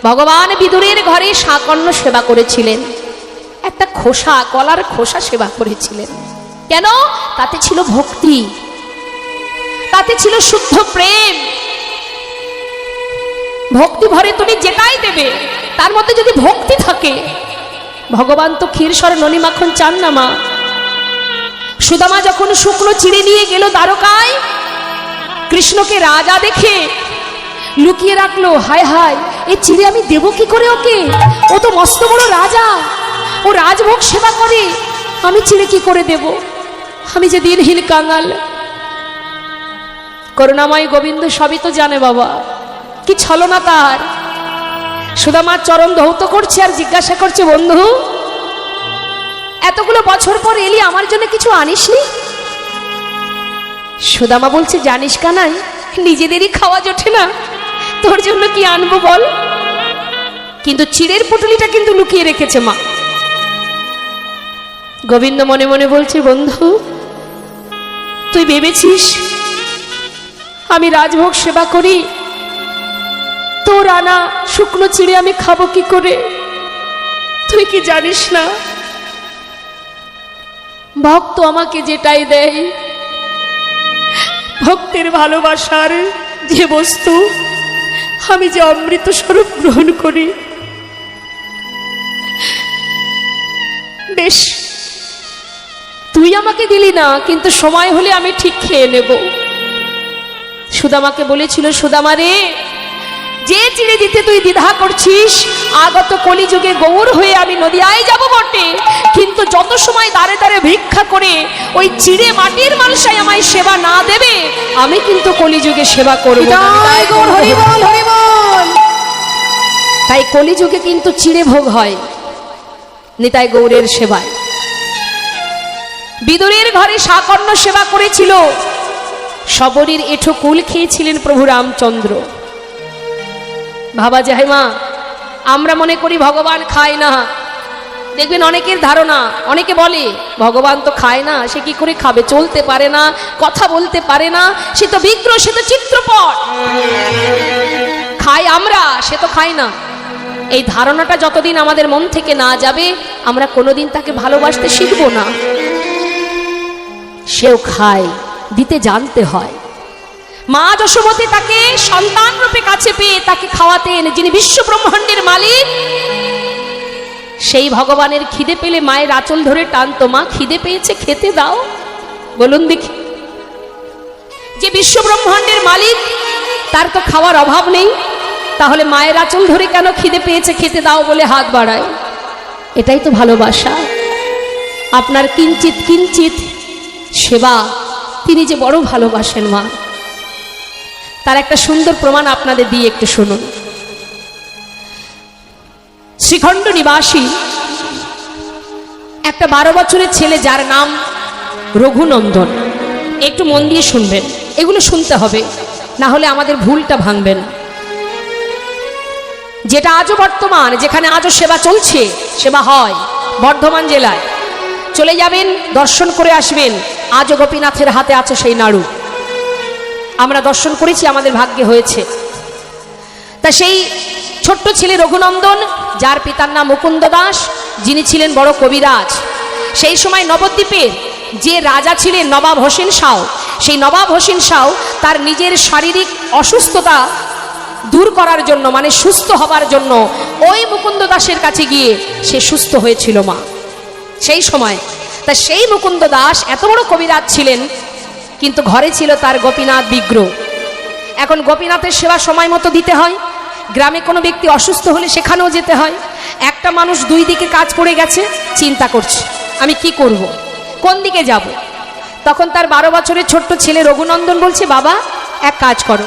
ভগবান বিদুরের ঘরে শাকন্য সেবা করেছিলেন, একটা খোসা, কলার খোসা সেবা করেছিলেন। কেন? তাতে ছিল ভক্তি, তাতে ছিল শুদ্ধ প্রেম। ভক্তি ভরে তুমি যেটাই দেবে তার মধ্যে যদি ভক্তি থাকে, ভগবান তো ক্ষীরসর ননি মাখন চান না মা। সুদামা যখন শুকনো চিড়ে নিয়ে গেল দ্বারকায়, কৃষ্ণকে রাজা দেখে লুকিয়ে রাখলো। হায় হায়, এই চিড়ে আমি দেব কি করে ওকে? ও তো মস্ত বড় রাজা, ও রাজভোগ সেবা করে, আমি চিড়ে কি করে দেব? আমি যে দিনহীন কাঙাল। করুণাময় গোবিন্দ সবই তো জানে বাবা, কি ছলনা তার। সুদামার চরণ ধৌত করছে আর জিজ্ঞাসা করছে, বন্ধু এতগুলো বছর পর এলি, আমার জন্য কিছু আনিসনি? সুদামা বলছে, জানিস কানাই, নিজেদেরই খাওয়া জোটে না, তোর জন্য কি আনবো বল? কিন্তু চিড়ের পুটুলিটা কিন্তু লুকিয়ে রেখেছে মা। গোবিন্দ মনে মনে বলছে, বন্ধু তুই ভেবেছিস আমি রাজভোগ সেবা করি, তোর আনা শুকনো চিড়ে আমি খাবো কি করে? তুই কি জানিস না ভক্ত আমাকে যেটাই দেয়, ভক্তের ভালোবাসার যে বস্তু, আমি যে অমৃত স্বরূপ গ্রহণ করি। বেশ, তুই আমাকে দিলি না, কিন্তু সময় হলে আমি ঠিক খেয়ে নেব। সুদামাকে বলেছিল, সুদামা রে, যে চিড়ে দিতে তুই দ্বিধা করছিস, আগত কলিযুগে গৌর হয়ে আমি নদিয়ায় যাব বটে, কিন্তু যত সময় দাঁড়ে দাঁড়ে ভিক্ষা করে ওই চিড়ে মাটির মানুষাই আমায় সেবা না দেবে, আমি কিন্তু কলিযুগে সেবা করব না। তাই কলিযুগে কিন্তু চিড়ে ভোগ হয় নিতাই গৌরের সেবায়। বিদুরের ঘরে শাকন্য সেবা করেছিল, শবরীর এঁঠো কুল খেয়েছিলেন প্রভু রামচন্দ্র। ভাবা যায় মা, আমরা মনে করি ভগবান খায় না। দেখবেন অনেকের ধারণা, অনেকে বলে ভগবান তো খায় না, সে কি করে খাবে? চলতে পারে না, কথা বলতে পারে না, সে তো বিগ্রহ, সে তো চিত্রপট। খাই আমরা, সে তো খায় না। এই ধারণাটা যতদিন আমাদের মন থেকে না যাবে, আমরা কোনোদিন তাকে ভালোবাসতে শিখব না। সেও খায়, দিতে জানতে হয়। মা যশোমতী তাকে সন্তান রূপে কাছে পেয়ে তাকে খাওয়াতেন, যিনি বিশ্ব ব্রহ্মাণ্ডের মালিক। সেই ভগবানের খিদে পেলে মায়ের আঁচল ধরে টানতো, মা খিদে পেয়েছে, খেতে দাও। বলুন দেখি, যে বিশ্ব ব্রহ্মাণ্ডের মালিক, তার তো খাওয়ার অভাব নেই, তাহলে মায়ের আঁচল ধরে কেন খিদে পেয়েছে খেতে দাও বলে হাত বাড়ায়? এটাই তো ভালোবাসা। আপনার কিঞ্চিত কিঞ্চিত সেবা তিনি যে বড় ভালোবাসেন মা, তার একটা সুন্দর প্রমাণ আপনাদের দিয়ে একটু শুনুন। শ্রীখণ্ড নিবাসী একটা 12 বছরের ছেলে, যার নাম রঘুনন্দন। একটু মন দিয়ে শুনবেন, এগুলো শুনতে হবে, না হলে আমাদের ভুলটা ভাঙবেন। যেটা আজও বর্তমান, যেখানে আজও সেবা চলছে, সেবা হয় বর্ধমান জেলায়। চলে যাবেন, দর্শন করে আসবেন। আজও গোপীনাথের হাতে আছে সেই নাড়ু, আমরা দর্শন করেছি, আমাদের ভাগ্যে হয়েছে। তা সেই ছোট্ট ছেলে রঘুনন্দন, যার পিতার নাম মুকুন্দ দাস, যিনি ছিলেন বড় কবিরাজ। সেই সময় নবদ্বীপের যে রাজা ছিলেন নবাব হোসেন শাহ, সেই নবাব হোসেন শাহ তার নিজের শারীরিক অসুস্থতা দূর করার জন্য, মানে সুস্থ হবার জন্য, ওই মুকুন্দ দাসের কাছে গিয়ে সে সুস্থ হয়েছিল মা সেই সময়। তা সেই মুকুন্দ দাস এত বড় কবিরাজ ছিলেন, কিন্তু ঘরে ছিল তার গোপীনাথ বিগ্রহ। এখন গোপীনাথের সেবা সময় মতো দিতে হয়। গ্রামে কোনো ব্যক্তি অসুস্থ হলে সেখানেও যেতে হয়। একটা মানুষ দুই দিকে কাজ পড়ে গেছে, চিন্তা করছে আমি কি করব, কোন দিকে যাব। তখন তার 12 বছরের ছোট্ট ছেলে রঘুনন্দন বলছে, বাবা এক কাজ করো,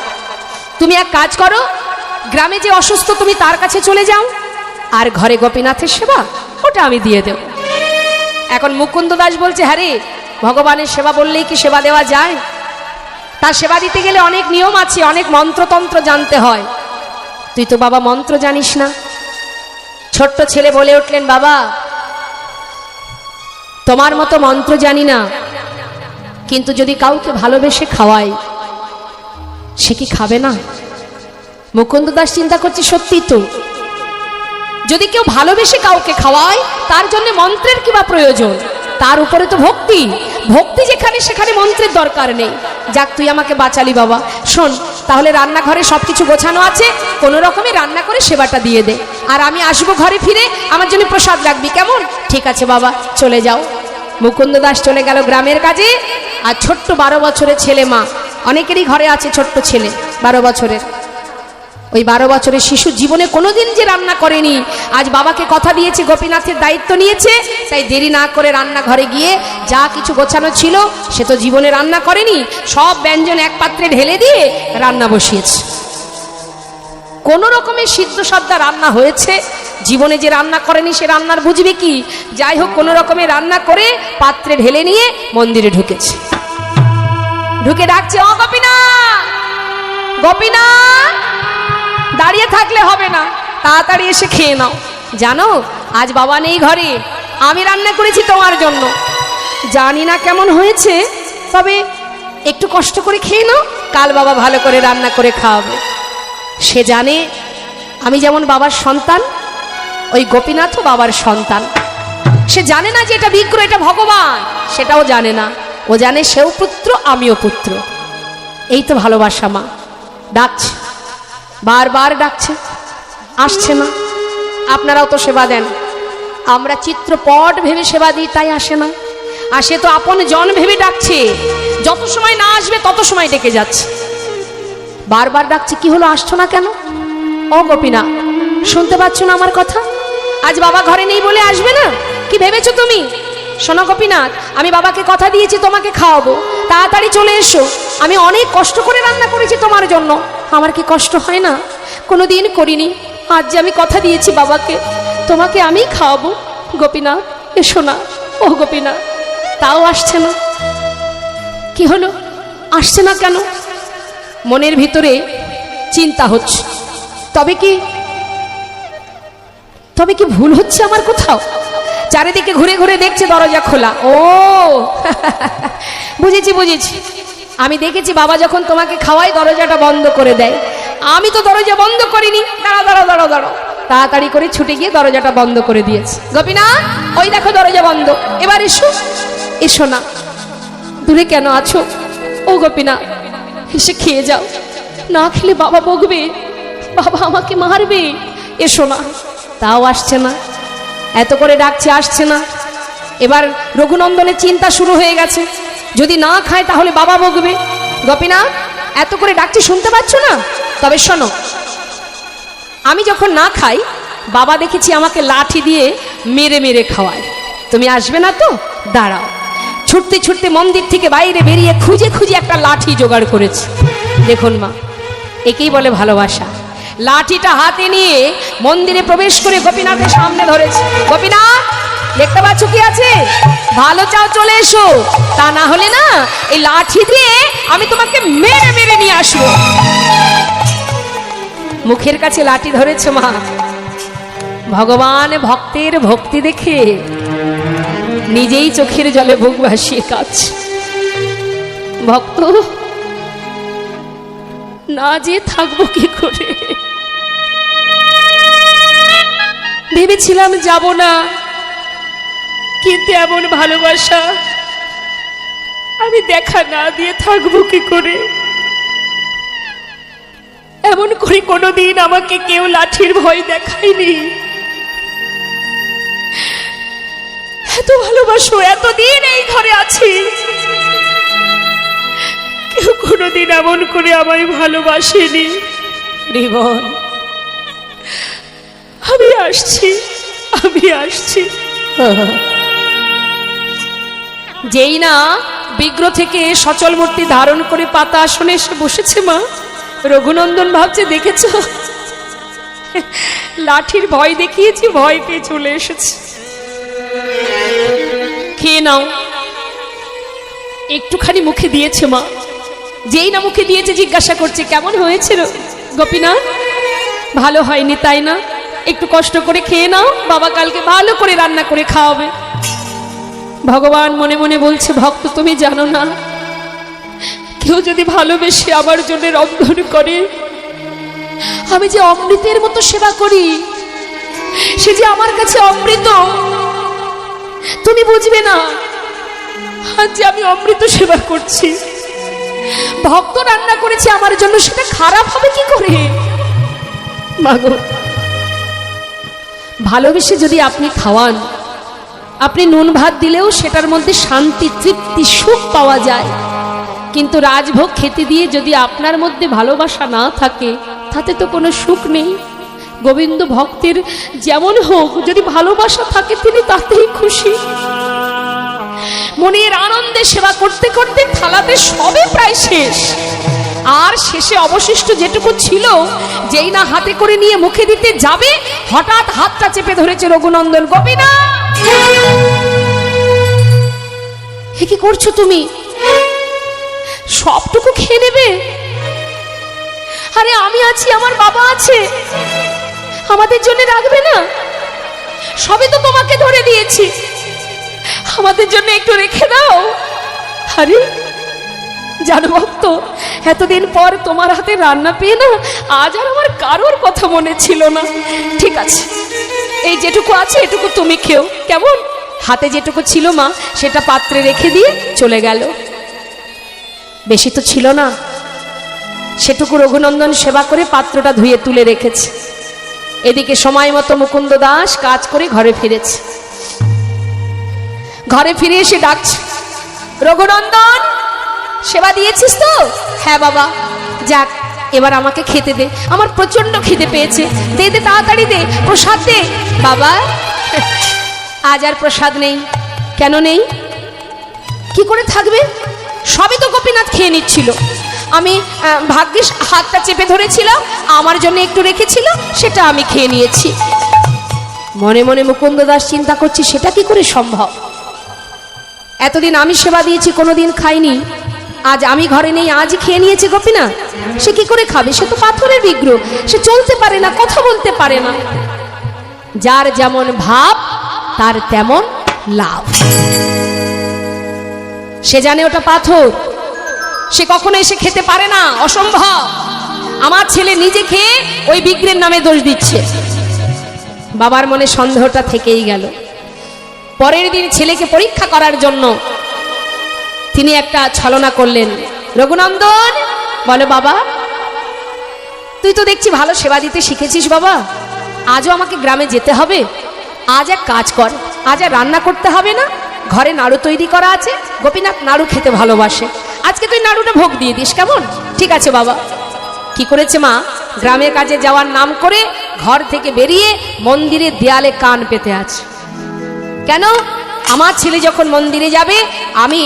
তুমি এক কাজ করো, গ্রামে যে অসুস্থ তুমি তার কাছে চলে যাও, আর ঘরে গোপীনাথের সেবা ওটা আমি দিয়ে দেব। এখন মুকুন্দ দাস বলছে, হ্যাঁ রে, ভগবানের সেবা বললেই কি সেবা দেওয়া যায়? তার সেবা দিতে গেলে অনেক নিয়ম আছে, অনেক মন্ত্রতন্ত্র জানতে হয়। তুই তো বাবা মন্ত্র জানিস না। ছোট্ট ছেলে বলে উঠলেন, বাবা তোমার মতো মন্ত্র জানি না, কিন্তু যদি কাউকে ভালোবেসে খাওয়াই, সে কি খাবে না? মুকুন্দ দাস চিন্তা করছে, সত্যি তো, যদি কেউ ভালোবেসে কাউকে খাওয়ায় তার জন্য মন্ত্রের কি বা প্রয়োজন? তার উপরে তো ভক্তি, ভক্তি যেখানে সেখানে মন্ত্রের দরকার নেই। যাক, তুই আমাকে বাঁচালি বাবা। শোন, তাহলে রান্নাঘরে সব কিছু গোছানো আছে, কোনো রকমে রান্না করে সেবাটা দিয়ে দে, আর আমি আসবো ঘরে ফিরে, আমার জন্য প্রসাদ রাখবি, কেমন? ঠিক আছে বাবা, চলে যাও। মুকুন্দ দাস চলে গেল গ্রামের কাজে। আর ছোট্ট 12 বছরের ছেলে, মা অনেকেরই ঘরে আছে ছোট্ট ছেলে 12 বছরের, ওই 12 বছরের শিশু জীবনে কোনোদিন যে রান্না করেনি, আজ বাবাকে কথা দিয়েছে, গোপীনাথের দায়িত্ব নিয়েছে, তাই দেরি না করে রান্নাঘরে গিয়ে যা কিছু গোছানো ছিল সে তো জীবনে রান্না করেনি, সব ব্যঞ্জন এক পাত্রে ঢেলে দিয়ে রান্না বসিয়েছে। কোনো রকমের সিদ্ধ সাদ্দা রান্না হয়েছে, জীবনে যে রান্না করেনি সে রান্নার বুঝবে কি? যাই হোক, কোনো রকমের রান্না করে পাত্রে ঢেলে নিয়ে মন্দিরে ঢুকেছে। ঢুকে ডাকছে, ও গোপীনাথ, গোপীনাথ, দাঁড়িয়ে থাকলে হবে না, তাড়াতাড়ি এসে খেয়ে নাও। জানো, আজ বাবা নেই ঘরে, আমি রান্না করেছি তোমার জন্য। জানি না কেমন হয়েছে, তবে একটু কষ্ট করে খেয়ে নাও, কাল বাবা ভালো করে রান্না করে খাওয়াবে। সে জানে আমি যেমন বাবার সন্তান, ওই গোপীনাথও বাবার সন্তান। সে জানে না যে এটা বিগ্রহ, এটা ভগবান, সেটাও জানে না। ও জানে সেও পুত্র, আমিও পুত্র। এই তো ভালোবাসা। মা ডাকছে, বারবার ডাকছে, আসছে না। আপনারাও তো সেবা দেন, আমরা চিত্রপট ভেবে সেবা দিই, তাই আসে না। আসে তো আপন জন ভেবে ডাকছে, যত সময় না আসবে তত সময় ডেকে যাচ্ছে। বারবার ডাকছে, কি হলো, আসছো না কেন? ও গোপীনাথ, শুনতে পাচ্ছ না আমার কথা? আজ বাবা ঘরে নেই বলে আসবে না? কি ভেবেছো তুমি? শোনো গোপীনাথ, আমি বাবাকে কথা দিয়েছি তোমাকে খাওয়াবো, তাড়াতাড়ি চলে এসো। আমি অনেক কষ্ট করে রান্না করেছি তোমার জন্য, আমার কি কষ্ট হয় না? কোনো দিন করিনি, আজ যে আমি কথা দিয়েছি বাবাকে, তোমাকে আমি খাওয়াবো। গোপীনাথ, এসো না। ও গোপীনাথ, তাও আসছে না। কি হলো, আসছে না কেন? মনের ভিতরে চিন্তা হচ্ছে, তবে কি ভুল হচ্ছে আমার কোথাও? চারিদিকে ঘুরে ঘুরে দেখছে দরজা খোলা। ও বুঝেছি, আমি দেখেছি বাবা যখন তোমাকে খাওয়াই দরজাটা বন্ধ করে দেয়, আমি তো দরজা বন্ধ করিনি। দাঁড়াও, তাড়াতাড়ি করে ছুটে গিয়ে দরজাটা বন্ধ করে দিয়েছে। গোপীনাথ, ওই দেখো দরজা বন্ধ, এবার এসো। এসো না, দূরে কেন আছো? ও গোপীনাথ, এসে খেয়ে যাও, না খেলে বাবা বকবে, বাবা আমাকে মারবে। এসো না। তাও আসছে না, এত করে ডাকছে, আসছে না। এবার রঘুনন্দনের চিন্তা শুরু হয়ে গেছে, যদি না খায় তাহলে বাবা বকবে। গোপীনাথ, এত করে ডাকছে, শুনতে পাচ্ছ না? তবে শোনো, আমি যখন না খাই, বাবা দেখেছি আমাকে লাঠি দিয়ে মেরে মেরে খাওয়ায়, তুমি আসবে না তো? দাঁড়াও। ছুটতে ছুটতে মন্দির থেকে বাইরে বেরিয়ে খুঁজে খুঁজে একটা লাঠি জোগাড় করেছে। দেখুন মা, একেই বলে ভালোবাসা। লাঠিটা হাতে নিয়ে মন্দিরে প্রবেশ করে গোপীনাথের সামনে ধরেছে। গোপীনাথ, দেখতে পাচ্ছ কি আছে? ভালো চাও চলে এসো, তা না হলে না এই লাঠি দিয়ে আমি তোমাকে মেরে মেরে নিয়ে আসবো। মুখের কাছে লাঠি ধরেছে মা। ভগবান ভক্তের ভক্তি দেখে নিজেই চোখের জলে বুক ভাসিয়ে কাঁদছে। ভক্ত, না যে থাকবো কি করে? ভেবেছিলাম যাব না, কিন্তু এমন ভালোবাসা আমি দেখা না দিয়ে থাকবো কি করে? এমন করে কোনোদিন আমাকে কেউ লাঠির ভয় দেখায়নি। এত ভালোবাসো, এতদিন এই ঘরে আছি, কেউ কোনোদিন এমন করে আমায় ভালোবাসেনি। রিবন, আমি আসছি। যেই না বিগ্রহ থেকে সচল মূর্তি ধারণ করে পাতা আসনে এসে বসেছে মা, রঘুনন্দন ভাবছে, দেখেছ, লাঠির ভয় দেখিয়েছি, ভয় পেয়ে চলে এসেছে। খেয়ে নাও। একটুখানি মুখে দিয়েছে মা, যেই না মুখে দিয়েছে জিজ্ঞাসা করছে, কেমন হয়েছিল গোপীনাথ? ভালো হয়নি তাই না? একটু কষ্ট করে খেয়ে নাও, বাবা কালকে ভালো করে রান্না করে খাওয়াবে। ভগবান মনে মনে বলছে, ভক্ত তুমি জানো না, কেউ যদি ভালোবেসে আমার জন্য রন্ধন করে, আমি যে অমৃতের মতো সেবা করি, সে যে আমার কাছে অমৃত, তুমি বুঝবে না আজ যে আমি অমৃত সেবা করছি। ভক্ত রান্না করেছে আমার জন্য, সেটা খারাপ হবে কি করে? মাগো, ভালোবেসে যদি আপনি খাওয়ান, আপনি নুন ভাত দিলেও সেটার মধ্যে শান্তি, তৃপ্তি, সুখ পাওয়া যায়। কিন্তু রাজভোগ খেতে দিয়ে যদি আপনার মধ্যে ভালোবাসা না থাকে, তাতে তো কোনো সুখ নেই। গোবিন্দ ভক্তের যেমন হোক, যদি ভালোবাসা থাকে তিনি তাতেই খুশি। মনের আনন্দে সেবা করতে করতে থালাতে সবে প্রায় শেষ, আর শেষে অবশিষ্ট যেটুকু ছিল, যেই না হাতে করে নিয়ে মুখে দিতে যাবে, হঠাৎ হাতটা চেপে ধরেছে রঘুনন্দন। গোপীনা, হে কি করছো তুমি? সবটুকু খেয়ে নেবে? আরে আমি আছি, আমার বাবা আছে, আমাদের জন্য রাখবে না? সবে তো তোমাকে ধরে দিয়েছি, আমাদের জন্য একটু রেখে দাও। আরে জানো ভক্ত, এতদিন পর তোমার হাতে রান্না পেয়ে না, আজ আর আমার কারোর কথা মনে ছিল না। ঠিক আছে, এই যেটুকু আছে এটুকু তুমি খেও, কেমন? হাতে যেটুকু ছিল মা, সেটা পাত্রে রেখে দিয়ে চলে গেল। বেশি তো ছিল না, সেটুকু রঘুনন্দন সেবা করে পাত্রটা ধুয়ে তুলে রেখেছে। এদিকে সময় মতো মুকুন্দ দাস কাজ করে ঘরে ফিরেছে। ঘরে ফিরে এসে ডাকছে, রঘুনন্দন, সেবা দিয়েছিস তো? হ্যাঁ বাবা। যাক, এবার আমাকে খেতে দে, আমার প্রচন্ড খিদে পেয়েছে। দে দে, তাড়াতাড়ি দে, প্রসাদ দে। বাবা, আজ আর প্রসাদ নেই। কেন নেই? কি করে থাকবে? সবই তো গোপীনাথ খেয়ে নিচ্ছিল, আমি ভাগ্যিস হাতটা চেপে ধরেছিলাম, আমার জন্য একটু রেখেছিল, সেটা আমি খেয়ে নিয়েছি। মনে মনে মুকুন্দ দাস চিন্তা করছি, সেটা কি করে সম্ভব? এতদিন আমি সেবা দিয়েছি, কোনোদিন খাইনি, আজ আমি ঘরে নেই, আজ খেয়ে নিয়েছে গোপীনাথ। সে কি করে খাবে? সে তো পাথরের বিগ্রহ, সে চলতে পারে না, কথা বলতে পারে না। যার যেমন ভাব তার তেমন লাভ। সে জানে ওটা পাথর, সে কখনো এসে খেতে পারে না, অসম্ভব। আমার ছেলে নিজে খেয়ে ওই বিগ্রহের নামে দোষ দিচ্ছে। বাবার মনে সন্দেহটা থেকেই গেল। পরের দিন ছেলেকে পরীক্ষা করার জন্য তিনি একটা ছলনা করলেন। রঘুনন্দন, বলে বাবা, তুই তো দেখছি ভালো সেবা দিতে শিখেছিস বাবা, আজও আমাকে গ্রামে যেতে হবে। আজ এক কাজ কর, আজ আর রান্না করতে হবে না, ঘরে নাড়ু তৈরি করা আছে, গোপীনাথ নাড়ু খেতে ভালোবাসে, আজকে তুই নাড়ুটা ভোগ দিয়ে দিস, কেমন? ঠিক আছে বাবা। কি করেছে মা? গ্রামের কাজে যাওয়ার নাম করে ঘর থেকে বেরিয়ে মন্দিরের দেয়ালে কান পেতে আছে। কেন? আমার ছেলে যখন মন্দিরে যাবে, আমি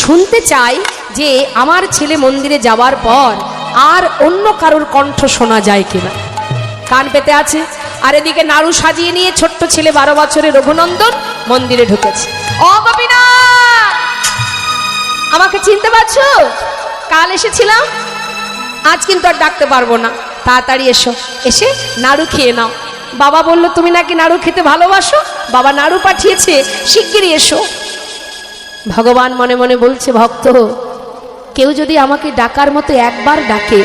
শুনতে চাই যে আমার ছেলে মন্দিরে যাওয়ার পর আর অন্য কারোর কণ্ঠ শোনা যায় কিনা। কান পেতে আছে। আর এদিকে নাড়ু সাজিয়ে নিয়ে ছোট্ট ছেলে 12 বছরের রঘুনন্দন মন্দিরে ঢুকেছে। ও গোপীনাথ, আমাকে চিনতে পারছো? কাল এসেছিলাম, আজ কিন্তু আর ডাকতে পারবো না, তাড়াতাড়ি এসো, এসে নাড়ু খেয়ে নাও। বাবা বললো তুমি নাকি নাড়ু খেতে ভালোবাসো, বাবা নাড়ু পাঠিয়েছে, শিগগিরই এসো। ভগবান মনে মনে বলছে, ভক্ত, কেউ যদি আমাকে ডাকার মতো একবার ডাকে,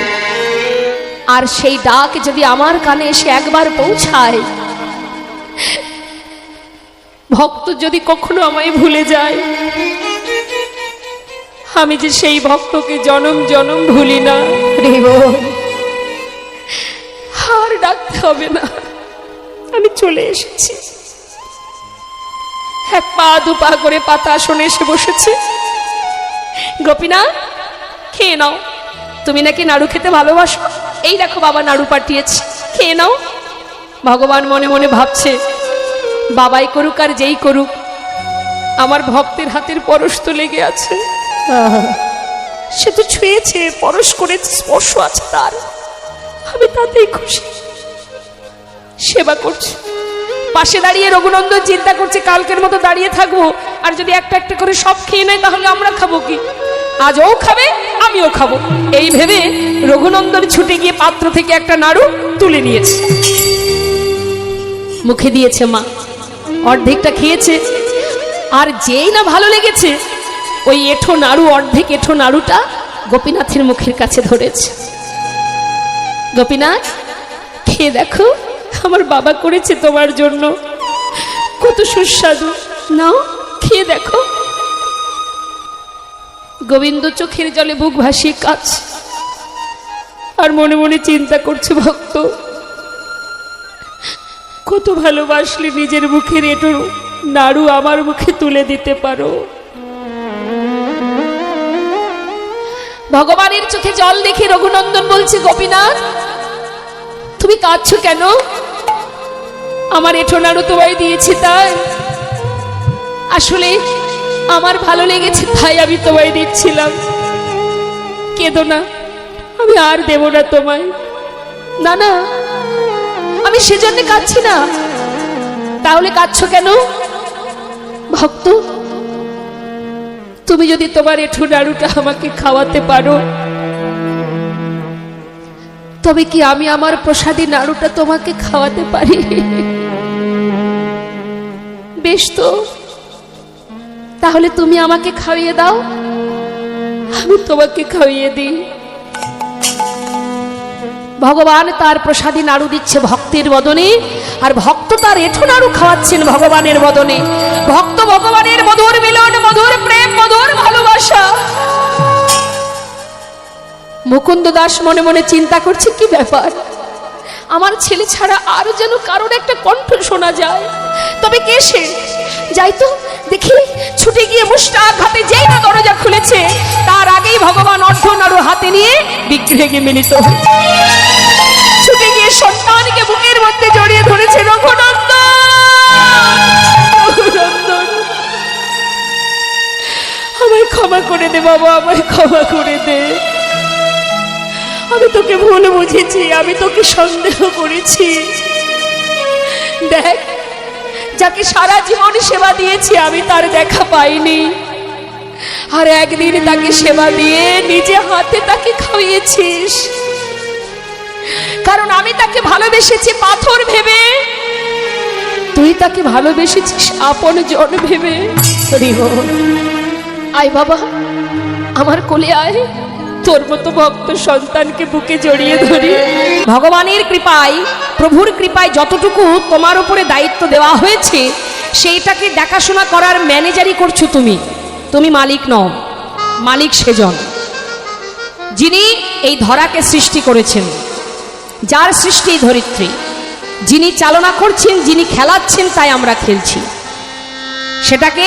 আর সেই ডাক যদি আমার কানে এসে একবার পৌঁছায়, ভক্ত যদি কখনো আমায় ভুলে যায়, আমি যে সেই ভক্তকে জনম জনম ভুলি না। আর ডাকতে হবে না, আমি চলে এসেছি। এক পা দুপা করে পাতা আসনে এসে বসেছে। গোপীনাথ, খেয়ে নাও, তুমি নাকি নাড়ু খেতে ভালোবাসো, এই দেখো বাবা নাড়ু পাঠিয়েছে, খেয়ে নাও। ভগবান মনে মনে ভাবছে, বাবাই করুক আর যেই করুক, আমার ভক্তের হাতের পরশ তো লেগে আছে, সে তো ছুঁয়েছে, পরশ করেছে, স্পর্শ আছে তার, আমি তাতেই খুশি। সেবা করছে। পাশে দাঁড়িয়ে রঘুনন্দন চিন্তা করছে, কালকের মতো দাঁড়িয়ে থাকবো, আর যদি একটা একটা করে সব খেয়ে নেয় তাহলে আমরা খাবো কি? আজ ও খাবে, আমিও খাবো, এই ভেবে রঘুনন্দন ছুটে গিয়ে পাত্র থেকে একটা নাড়ু তুলে নিয়েছে, মুখে দিয়েছে। মা অর্ধেকটা খেয়েছে, আর যেই না ভালো লেগেছে, ওই এঁঠো নাড়ু, অর্ধেক এঁঠো নাড়ুটা গোপীনাথের মুখের কাছে ধরেছে। গোপীনাথ, খেয়ে দেখো, আমার বাবা করেছে তোমার জন্য, কত সুস্বাদু, নাও খেয়ে দেখো। গোবিন্দ চোখের জলে বুক ভাসিয়ে কাঁদছে আর মনে মনে চিন্তা করছে, ভক্ত কত ভালোবাসলে নিজের মুখের এঁটো নাড়ু আমার মুখে তুলে দিতে পারো। ভগবানের চোখে জল দেখে রঘুনন্দন বলছে, গোপীনাথ তুমি কাঁদছো কেন? আমার এঁঠো নাড়ু তোমায় দিয়েছি তাই? আসলে আমার ভালো লেগেছে তাই আমি তোমায় দিচ্ছিলাম। কেঁদো না, আমি আর দেব না তোমায়। না না, আমি সেজন্য কাঁদছি না। তাহলে কাঁদছো কেন? ভক্ত তুমি যদি তোমার এঁঠো নাড়ুটা আমাকে খাওয়াতে পারো, তবে কি আমি আমার প্রসাদী নাড়ুটা তোমাকে খাওয়াতে পারি? বেশ তো, তাহলে তুমি আমাকে খাইয়ে দাও, আমি তোমাকে খাইয়ে দিই। ভগবান তার প্রসাদী নাড়ু দিচ্ছে ভক্তের বদনে, আর ভক্ত তার এঁঠো নাড়ু খাওয়াচ্ছেন ভগবানের বদনে। ভক্ত ভগবানের মধুর মিলন, মধুর প্রেম, মধুর ভালোবাসা। মুকুন্দ দাস মনে মনে চিন্তা করছে, কি ব্যাপার, আমার ছেলে ছাড়া আরো যেন কারোর একটা কণ্ঠ শোনা যায়। তবে কে সে? যাই তো দেখি। ছুটে গিয়ে মুষ্টাঘাতে যেই না দরজা খুলেছে, তার আগেই ভগবান অর্ধনাড়ু হাতে নিয়ে বিগ্রহে মিলিত হয়েছে। ছুটে গিয়ে সন্তানকে বুকের মধ্যে জড়িয়ে ধরেছে। রঘুনন্দন, রঘুনন্দন আমায় ক্ষমা করে দে বাবা, আমায় ক্ষমা করে দে। আমি তোকে ভুল বুঝেছি, আমি তোকে সন্দেহ করেছি। দেখ, যাকে সারা জীবন সেবা দিয়েছি আমি তার দেখা পাইনি, আর একদিন তাকে সেবা দিয়ে নিজে হাতে তাকে খাইয়েছিস। কারণ আমি তাকে ভালোবেসেছি পাথর ভেবে, তুই তাকে ভালোবেসেছিস আপন জন ভেবে। আয় বাবা, আমার কোলে আয়, তোর মতো ভক্ত সন্তানকে বুকে জড়িয়ে ধরি। ভগবানের কৃপায়, প্রভুর কৃপায় যতটুকু তোমার উপরে দায়িত্ব দেওয়া হয়েছে, সেইটাকে দেখাশোনা করার ম্যানেজারই করছো তুমি। তুমি মালিক নও, মালিক সেজন যিনি এই ধরাকে সৃষ্টি করেছেন, যার সৃষ্টি ধরিত্রী, যিনি চালনা করছেন, যিনি খেলাচ্ছেন, তাই আমরা খেলছি। সেটাকে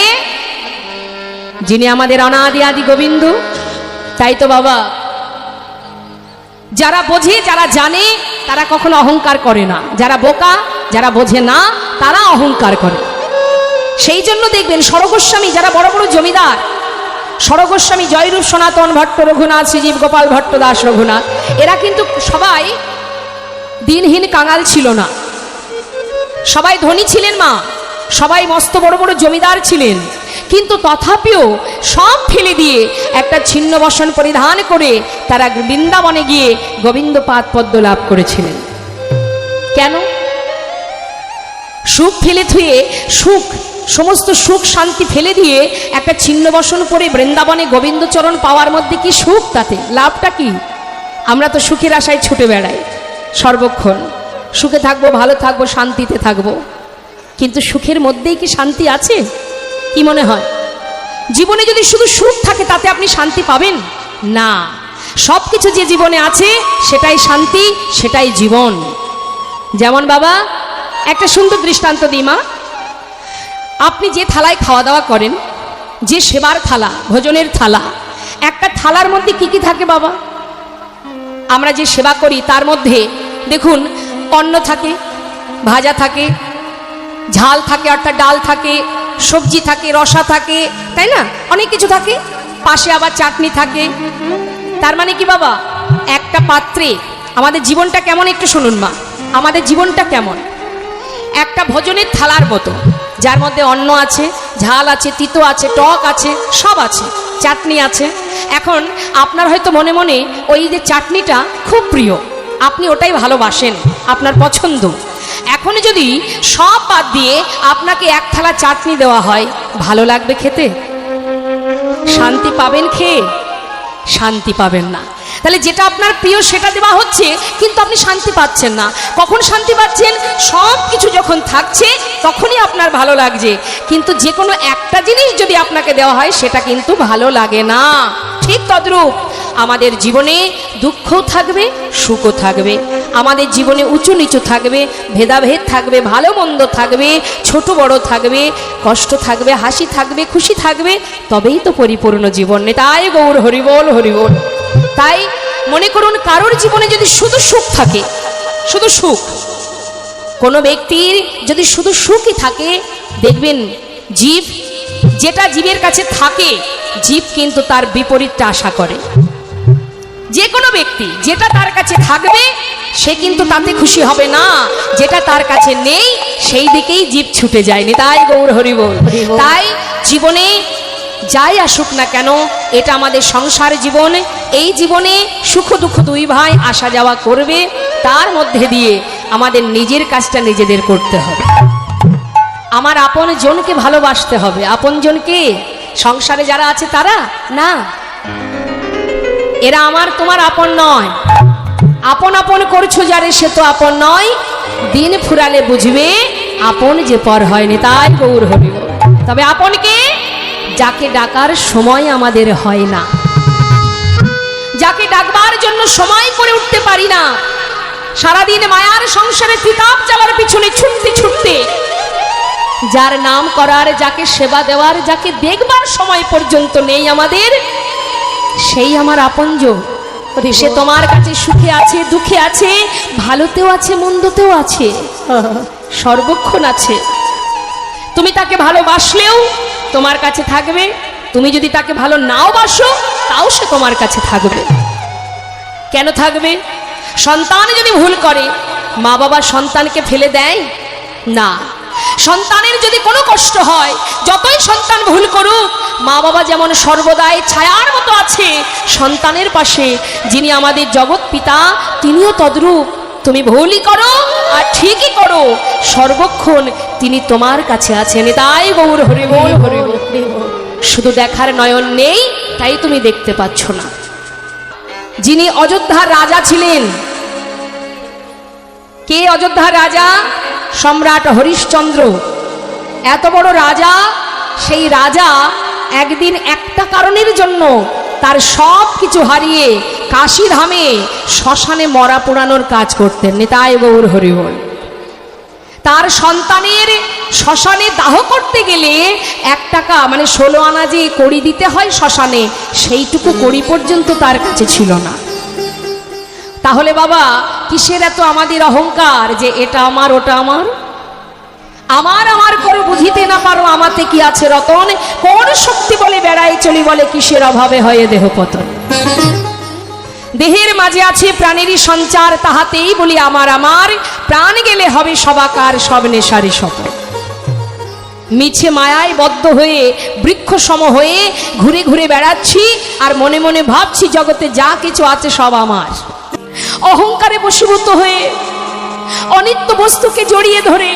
যিনি আমাদের অনাদি আদি গোবিন্দ। তাই তো বাবা, যারা বোঝে, যারা জানে, তারা কখনো অহংকার করে না। যারা বোকা, যারা বোঝে না, তারা অহংকার করে। সেই জন্য দেখবেন সরগোস্বামী, যারা বড় বড় জমিদার, সরগোস্বামী, জয়রূপ সনাতন ভট্ট রঘুনাথ, শ্রীজীব গোপাল ভট্ট দাস রঘুনাথ, এরা কিন্তু সবাই দিনহীন কাঙাল ছিল না। সবাই ধনী ছিলেন মা, সবাই মস্ত বড় বড় জমিদার ছিলেন, কিন্তু তথাপিও সব ফেলে দিয়ে একটা ছিন্ন বসন পরিধান করে তারা বৃন্দাবনে গিয়ে গোবিন্দ পাদ পদ্ম লাভ করেছিলেন। কেন? সুখ ফেলে থুয়ে, সুখ, সমস্ত সুখ শান্তি ফেলে দিয়ে একটা ছিন্ন বসন পরে বৃন্দাবনে গোবিন্দচরণ পাওয়ার মধ্যে কি সুখ? তাতে লাভটা কি? আমরা তো সুখের আশায় ছুটে বেড়াই সর্বক্ষণ। সুখে থাকবো, ভালো থাকবো, শান্তিতে থাকবো, কিন্তু সুখের মধ্যেই কি শান্তি আছে? কি মনে হয়? জীবনে যদি শুধু সুখ থাকে তাতে আপনি শান্তি পাবেন না। সব কিছু যে জীবনে আছে সেটাই শান্তি, সেটাই জীবন। যেমন বাবা, একটা সুন্দর দৃষ্টান্ত দিই মা। আপনি যে থালায় খাওয়া দাওয়া করেন, যে সেবার থালা, ভোজনের থালা, একটা থালার মধ্যে কি কি থাকে বাবা? আমরা যে সেবা করি তার মধ্যে দেখুন অন্ন থাকে, ভাজা থাকে, ঝাল থাকে অর্থাৎ ডাল থাকে, সবজি থাকে, রসা থাকে, তাই না? অনেক কিছু থাকে, পাশে আবার চাটনি থাকে। তার মানে কি বাবা, একটা পাত্রে আমাদের জীবনটা কেমন একটু শুনুন মা। আমাদের জীবনটা কেমন? একটা ভোজনের থালার মতো, যার মধ্যে অন্ন আছে, ঝাল আছে, তিতো আছে, টক আছে, সব আছে, চাটনি আছে। এখন আপনার হয়তো মনে মনে ওই যে চাটনিটা খুব প্রিয়, আপনি ওটাই ভালোবাসেন, আপনার পছন্দ। এখন যদি সব বাদ দিয়ে আপনাকে এক থালা চাটনি দেওয়া হয়, ভালো লাগবে খেতে? শান্তি পাবেন খেয়ে? শান্তি পাবেন না। তাহলে যেটা আপনার প্রিয় সেটা দেওয়া হচ্ছে, কিন্তু আপনি শান্তি পাচ্ছেন না। কখন শান্তি পাচ্ছেন? সব কিছু যখন থাকছে তখনই আপনার ভালো লাগছে, কিন্তু যে কোনো একটা জিনিস যদি আপনাকে দেওয়া হয় সেটা কিন্তু ভালো লাগে না। ঠিক তদ্রূপ আমাদের জীবনে দুঃখও থাকবে, সুখও থাকবে, আমাদের জীবনে উঁচু নিচু থাকবে, ভেদাভেদ থাকবে, ভালো মন্দ থাকবে, ছোট বড় থাকবে, কষ্ট থাকবে, হাসি থাকবে, খুশি থাকবে, তবেই তো পরিপূর্ণ জীবন। তাই গৌর হরিবোল হরিবোল। তাই মনে করুন কারোর জীবনে যদি শুধু সুখ থাকে, শুধু সুখ, কোনো ব্যক্তির যদি শুধু সুখই থাকে, দেখবেন জীব, যেটা জীবের কাছে থাকে জীব কিন্তু তার বিপরীতটা আশা করে। যে কোনো ব্যক্তি যেটা তার কাছে থাকবে সে কিন্তু তাতে খুশি হবে না, যেটা তার কাছে নেই সেই দিকেই জীব ছুটে যায়নি। তাই গৌর হরিবোল। তাই জীবনে যাই আসুক না কেন, এটা আমাদের সংসার জীবন, এই জীবনে সুখ দুঃখ দুই ভাই আসা যাওয়া করবে, তার মধ্যে দিয়ে আমাদের নিজের কাজটা নিজেদের করতে হবে। আমার আপন জনকে ভালোবাসতে হবে। আপন জনকে সংসারে যারা আছে তারা না, এরা আমার তোমার আপন নয়। আপন আপন করছো যারে সে তো আপন নয়, দিন ফুরালে বুঝবে আপন যে পর হয়নি। তাই গৌর হরিবোল। তবে আপনকে যাকে ডাকার সময় আমাদের হয় না, যাকে ডাকবার জন্য সময় করে উঠতে পারি না, সারাদিন মায়ার সংসারে পিতাব চালার পিছনে ছুটতে ছুটতে, যার নাম করার, যাকে সেবা দেওয়ার, যাকে দেখবার সময় পর্যন্ত নেই আমাদের, সেই আমার আপনজন। সে তোমার কাছে সুখে আছে, দুঃখে আছে, ভালোতেও আছে, মন্দতেও আছে, সর্বক্ষণ আছে। তুমি তাকে ভালোবাসলেও তোমার কাছে থাকবে, তুমি যদি তাকে ভালো নাও বাসো তাও সে তোমার কাছে থাকবে। কেন থাকবে? সন্তান যদি ভুল করে মা বাবা সন্তানকে ফেলে দেয় না। সন্তানের যদি কোনো কষ্ট হয়, যতই সন্তান ভুল করুক, মা বাবা যেমন সর্বদাই ছায়ার মতো আছে সন্তানের পাশে, যিনি আমাদের জগৎ পিতা তিনিও তদ্রূপ। তুমি ভুলই করো আর ঠিকই করো, সর্বক্ষণ তিনি তোমার কাছে আছেন। তাই গৌর হরিবোল হরিবোল। শুধু দেখার নয়ন নেই তাই তুমি দেখতে পাচ্ছ না। যিনি অযোধ্যার রাজা ছিলেন, কে অযোধ্যার রাজা? সম্রাট হরিশ্চন্দ্র। এত বড় রাজা, সেই রাজা একদিন একটা কারণের জন্য তার সব কিছু হারিয়ে কাশীধামে শ্মশানে মরা পোড়ানোর কাজ করতেন। নিতাই গৌর হরিবোল। তার সন্তানের শ্মশানে দাহ করতে গেলে 1 টাকা মানে 16 আনা যে কড়ি দিতে হয় শ্মশানে, সেইটুকু কড়ি পর্যন্ত তার কাছে ছিল না। তাহলে বাবা কিসের এত আমাদের অহংকার যে এটা আমার ওটা আমার? আমার আমার করে বুঝিতে না পারো আমাতে কি আছে রতন, কোন শক্তি বলে বেড়াই চলি বলে কিসের অভাবে হয়ে দেহ পতন। দেহের মাঝে আছে প্রাণেরই সঞ্চার, তাহাতেই বলি আমার আমার, প্রাণ গেলে হবে সবাকার সব নেশারি সপন। মিছে মায়ায় বদ্ধ হয়ে বৃক্ষ সম হয়ে ঘুরে ঘুরে বেড়াচ্ছি আর মনে মনে ভাবছি জগতে যা কিছু আছে সব আমার। অহংকারে বশীভূত হয়ে অনিত্য বস্তুকে জড়িয়ে ধরে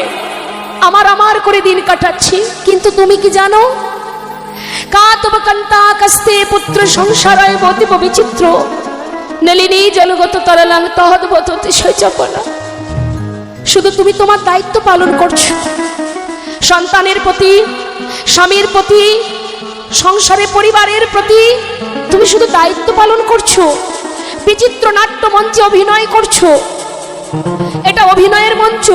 আমার আমার করে দিন কাটাচ্ছি। কিন্তু তুমি কি জানো? কাতব কান্তা কাস্তে পুত্র সংসারায় বতিব বিচিত্র, নলিনী জলগত তরলাং তহদ্বত অতিশয় চপলা। শুধু তুমি তোমার দায়িত্ব পালন করছো, সন্তানের প্রতি, স্বামীর প্রতি, সংসারে পরিবারের প্রতি তুমি শুধু দায়িত্ব পালন করছো। বিচিত্র নাট্য মঞ্চে অভিনয় করছো, এটা অভিনয়ের মঞ্চ,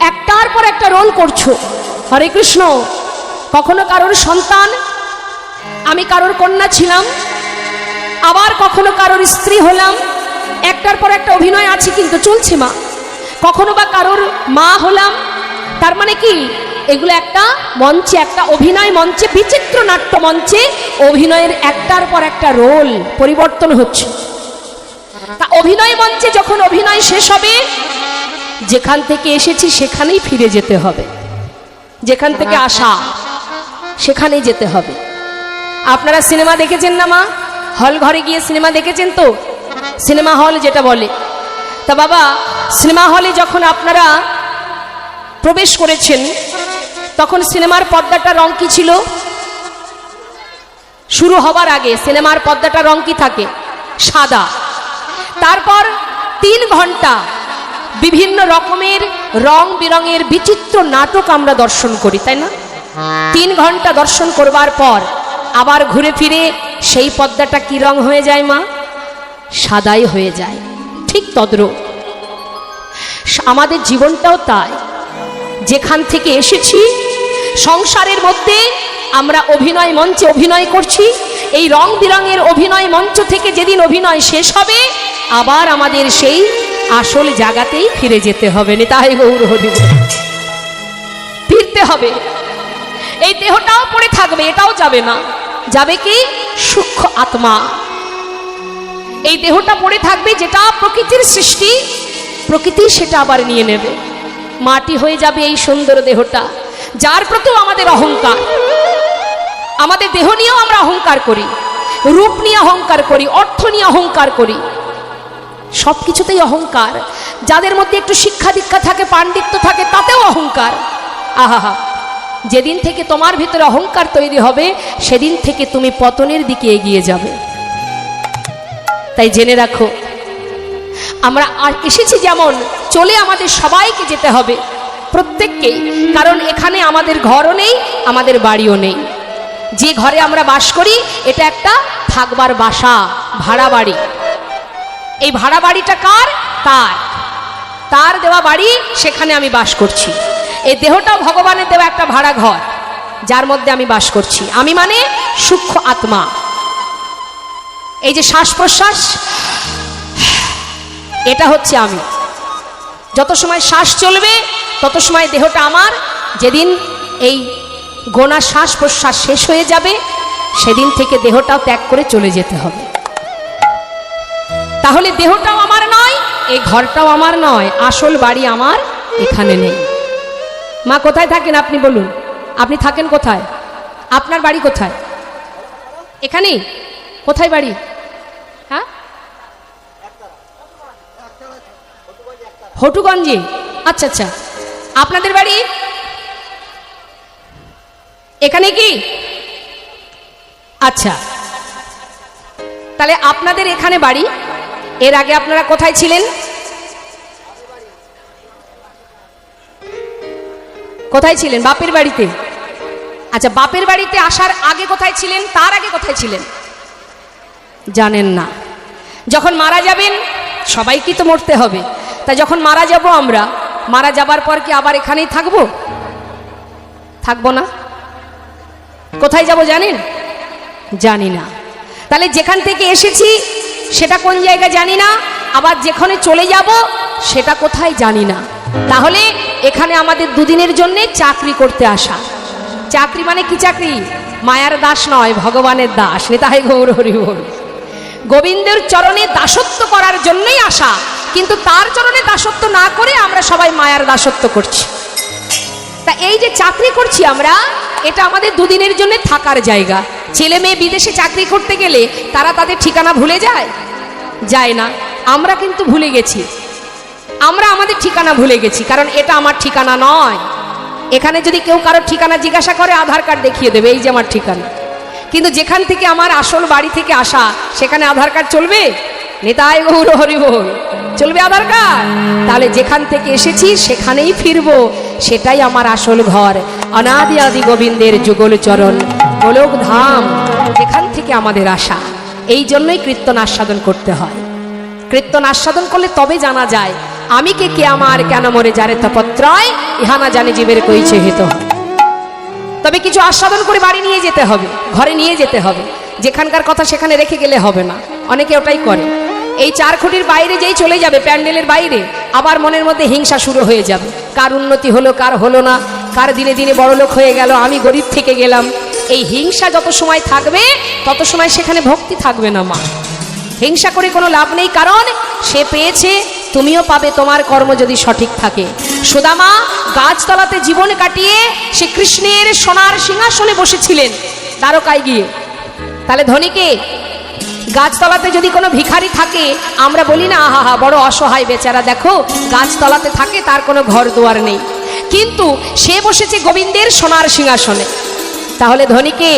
একটার পর একটা রোল করছো। হরে কৃষ্ণ। কখনো কারোর সন্তান, আমি কারোর কন্যা ছিলাম, আবার কখনো কারোর স্ত্রী হলাম, একটার পর একটা অভিনয় আছে কিন্তু চলছে মা। কখনো বা কারোর মা হলাম, তার মানে কি এগুলো একটা মঞ্চে, একটা অভিনয় মঞ্চে, বিচিত্র নাট্য মঞ্চে অভিনয়ের একটার পর একটা রোল পরিবর্তন হচ্ছে। তা অভিনয় মঞ্চে যখন অভিনয় শেষ হবে, যেখান থেকে এসেছি সেখানেই ফিরে যেতে হবে, যেখান থেকে আসা সেখানেই যেতে হবে। আপনারা সিনেমা দেখেছেন না মা? হল ঘরে গিয়ে সিনেমা দেখেছেন তো? সিনেমা হল যেটা বলে। তা বাবা সিনেমা হলে যখন আপনারা প্রবেশ করেছেন তখন সিনেমার পর্দাটা রং কি ছিল? শুরু হবার আগে সিনেমার পর্দাটা রং কি থাকে? সাদা। তারপর 3 ঘন্টা বিভিন্ন রকমের রং বেরঙের বিচিত্র নাটক আমরা দর্শন করি, তাই না? 3 ঘন্টা দর্শন করবার পর আবার ঘুরে ফিরে সেই পর্দাটা কি রং হয়ে যায় মা? সাদাই হয়ে যায়। ঠিক তদ্রূপ আমাদের জীবনটাও তাই। যেখান থেকে এসেছি সংসারের মধ্যে আমরা অভিনয় মঞ্চে অভিনয় করছি। এই রং বেরঙের অভিনয় মঞ্চ থেকে যেদিন অভিনয় শেষ হবে আবার আমাদের সেই আসল জায়গাতেই ফিরে যেতে হবে। নিতাই গৌর হরি বল। ফিরতে হবে। এই দেহটাও পড়ে থাকবে, এটাও যাবে না। যাবে কি? সূক্ষ্ম আত্মা। এই দেহটা পড়ে থাকবে, যেটা প্রকৃতির সৃষ্টি, প্রকৃতি সেটা আবার নিয়ে নেবে। মাটি হয়ে যাবে এই সুন্দর দেহটা, যার প্রতিও আমাদের অহংকার। আমাদের দেহ নিয়েও আমরা অহংকার করি, রূপ নিয়ে অহংকার করি, অর্থ নিয়ে অহংকার করি, সব কিছুতেই অহংকার। যাদের মধ্যে একটু শিক্ষা দীক্ষা থাকে, পাণ্ডিত্য থাকে, তাতেও অহংকার। আহা, যেদিন থেকে তোমার ভিতরে অহংকার তৈরি হবে সেদিন থেকে তুমি পতনের দিকে এগিয়ে যাবে। তাই জেনে রাখো, আমরা এসেছি যেমন, চলে আমাদের সবাইকে যেতে হবে, প্রত্যেককেই। কারণ এখানে আমাদের ঘরও নেই, আমাদের বাড়িও নেই। যে ঘরে আমরা বাস করি এটা একটা থাকবার বাসা, ভাড়া বাড়ি। এই ভাড়া বাড়িটা কার? তার দেওয়া বাড়ি, সেখানে আমি বাস করছি। এই দেহটাও ভগবানের দেওয়া একটা ভাড়া ঘর, যার মধ্যে আমি বাস করছি। আমি মানে সূক্ষ্ম আত্মা। এই যে শ্বাস প্রশ্বাস, এটা হচ্ছে আমি। যত সময় শ্বাস চলবে তত সময় দেহটা আমার। যেদিন এই গোনা শ্বাস প্রশ্বাস শেষ হয়ে যাবে সেদিন থেকে দেহটাও ত্যাগ করে চলে যেতে হবে। তাহলে দেহটাও আমার নয়, এই ঘরটাও আমার নয়, আসল বাড়ি আমার এখানে নেই। মা কোথায় থাকেন আপনি বলুন? আপনি থাকেন কোথায়? আপনার বাড়ি কোথায়? এখানেই? কোথায় বাড়ি? হ্যাঁ, হটুগঞ্জে। আচ্ছা আচ্ছা, আপনাদের বাড়ি এখানে কি? আচ্ছা, তাহলে আপনাদের এখানে বাড়ি। এর আগে আপনারা কোথায় ছিলেন? কোথায় ছিলেন? বাপের বাড়িতে। আচ্ছা, বাপের বাড়িতে আসার আগে কোথায় ছিলেন? তার আগে কোথায় ছিলেন? জানেন না। যখন মারা যাবেন, সবাইকে তো মরতে হবে, তাই যখন মারা যাব আমরা, মারা যাবার পর কি আবার এখানেই থাকবো? থাকবো না। কোথায় যাব জানেন? জানি না। তাহলে যেখান থেকে এসেছি সেটা কোন জায়গা জানি না, আবার যেখানে চলে যাব সেটা কোথায় জানি না। তাহলে এখানে আমাদের দুদিনের জন্য চাকরি করতে আসা। চাকরি মানে কি চাকরি? মায়ার দাস নয়, ভগবানের দাস। তাই গৌর হরি বল। গোবিন্দের চরণে দাসত্ব করার জন্যই আসা, কিন্তু তার চরণে দাসত্ব না করে আমরা সবাই মায়ার দাসত্ব করছি। তা এই যে চাকরি করছি আমরা, এটা আমাদের দুদিনের জন্য থাকার জায়গা। ছেলে মেয়ে বিদেশে চাকরি করতে গেলে তারা তাদের ঠিকানা ভুলে যায়? যায় না। আমরা কিন্তু ভুলে গেছি, আমরা আমাদের ঠিকানা ভুলে গেছি, কারণ এটা আমার ঠিকানা নয়। এখানে যদি কেউ কারোর ঠিকানা জিজ্ঞাসা করে, আধার কার্ড দেখিয়ে দেবে, এই যে আমার ঠিকানা। কিন্তু যেখান থেকে আমার আসল বাড়ি থেকে আসা, সেখানে আধার কার্ড চলবে? নিতাই গৌর হরি বল। চলবে আধার কার্ড? তাহলে যেখান থেকে এসেছি সেখানেই ফিরবো, সেটাই আমার আসল ঘর। অনাদি আদি গোবিন্দের যুগল চরণ গোলক ধাম, যেখান থেকে আমাদের আসা। এই জন্যই কীর্তন আস্বাদন করতে হয়। কীর্তন আস্বাদন করলে তবে জানা যায় আমি কে আমার কেন মরে যারে তপত্রয়, ইহা না জানে জীবের কইছে হেত। তবে কিছু আস্বাদন করে বাড়ি নিয়ে যেতে হবে, ঘরে নিয়ে যেতে হবে। যেখানকার কথা সেখানে রেখে গেলে হবে না। অনেকে ওটাই করে। এই 4 খুঁটির বাইরে যেই চলে যাবে, প্যান্ডেলের বাইরে, আবার মনের মধ্যে হিংসা শুরু হয়ে যাবে। কার উন্নতি হলো, কার হলো না, কার দিনে দিনে বড়লোক হয়ে গেল, আমি গরিব থেকে গেলাম। এই হিংসা যত সময় থাকবে তত সময় সেখানে ভক্তি থাকবে না। মা, হিংসা করে কোনো লাভ নেই, কারণ সে পেয়েছে, তুমিও পাবে, তোমার কর্ম যদি সঠিক থাকে। সুদামা গাছতলাতে জীবন কাটিয়ে সে কৃষ্ণের সোনার সিংহাসনে বসেছিলেন দ্বারকায় গিয়ে। তাহলে ধনীকে গাছতলাতে যদি কোনো ভিখারি থাকে, আমরা বলি না আহা বড় অসহায় বেচারা, দেখো গাছতলাতে থাকে, তার কোনো ঘর দুয়ার নেই, কিন্তু সে বসেছে গোবিন্দের সোনার সিংহাসনে। তাহলে ধনীকে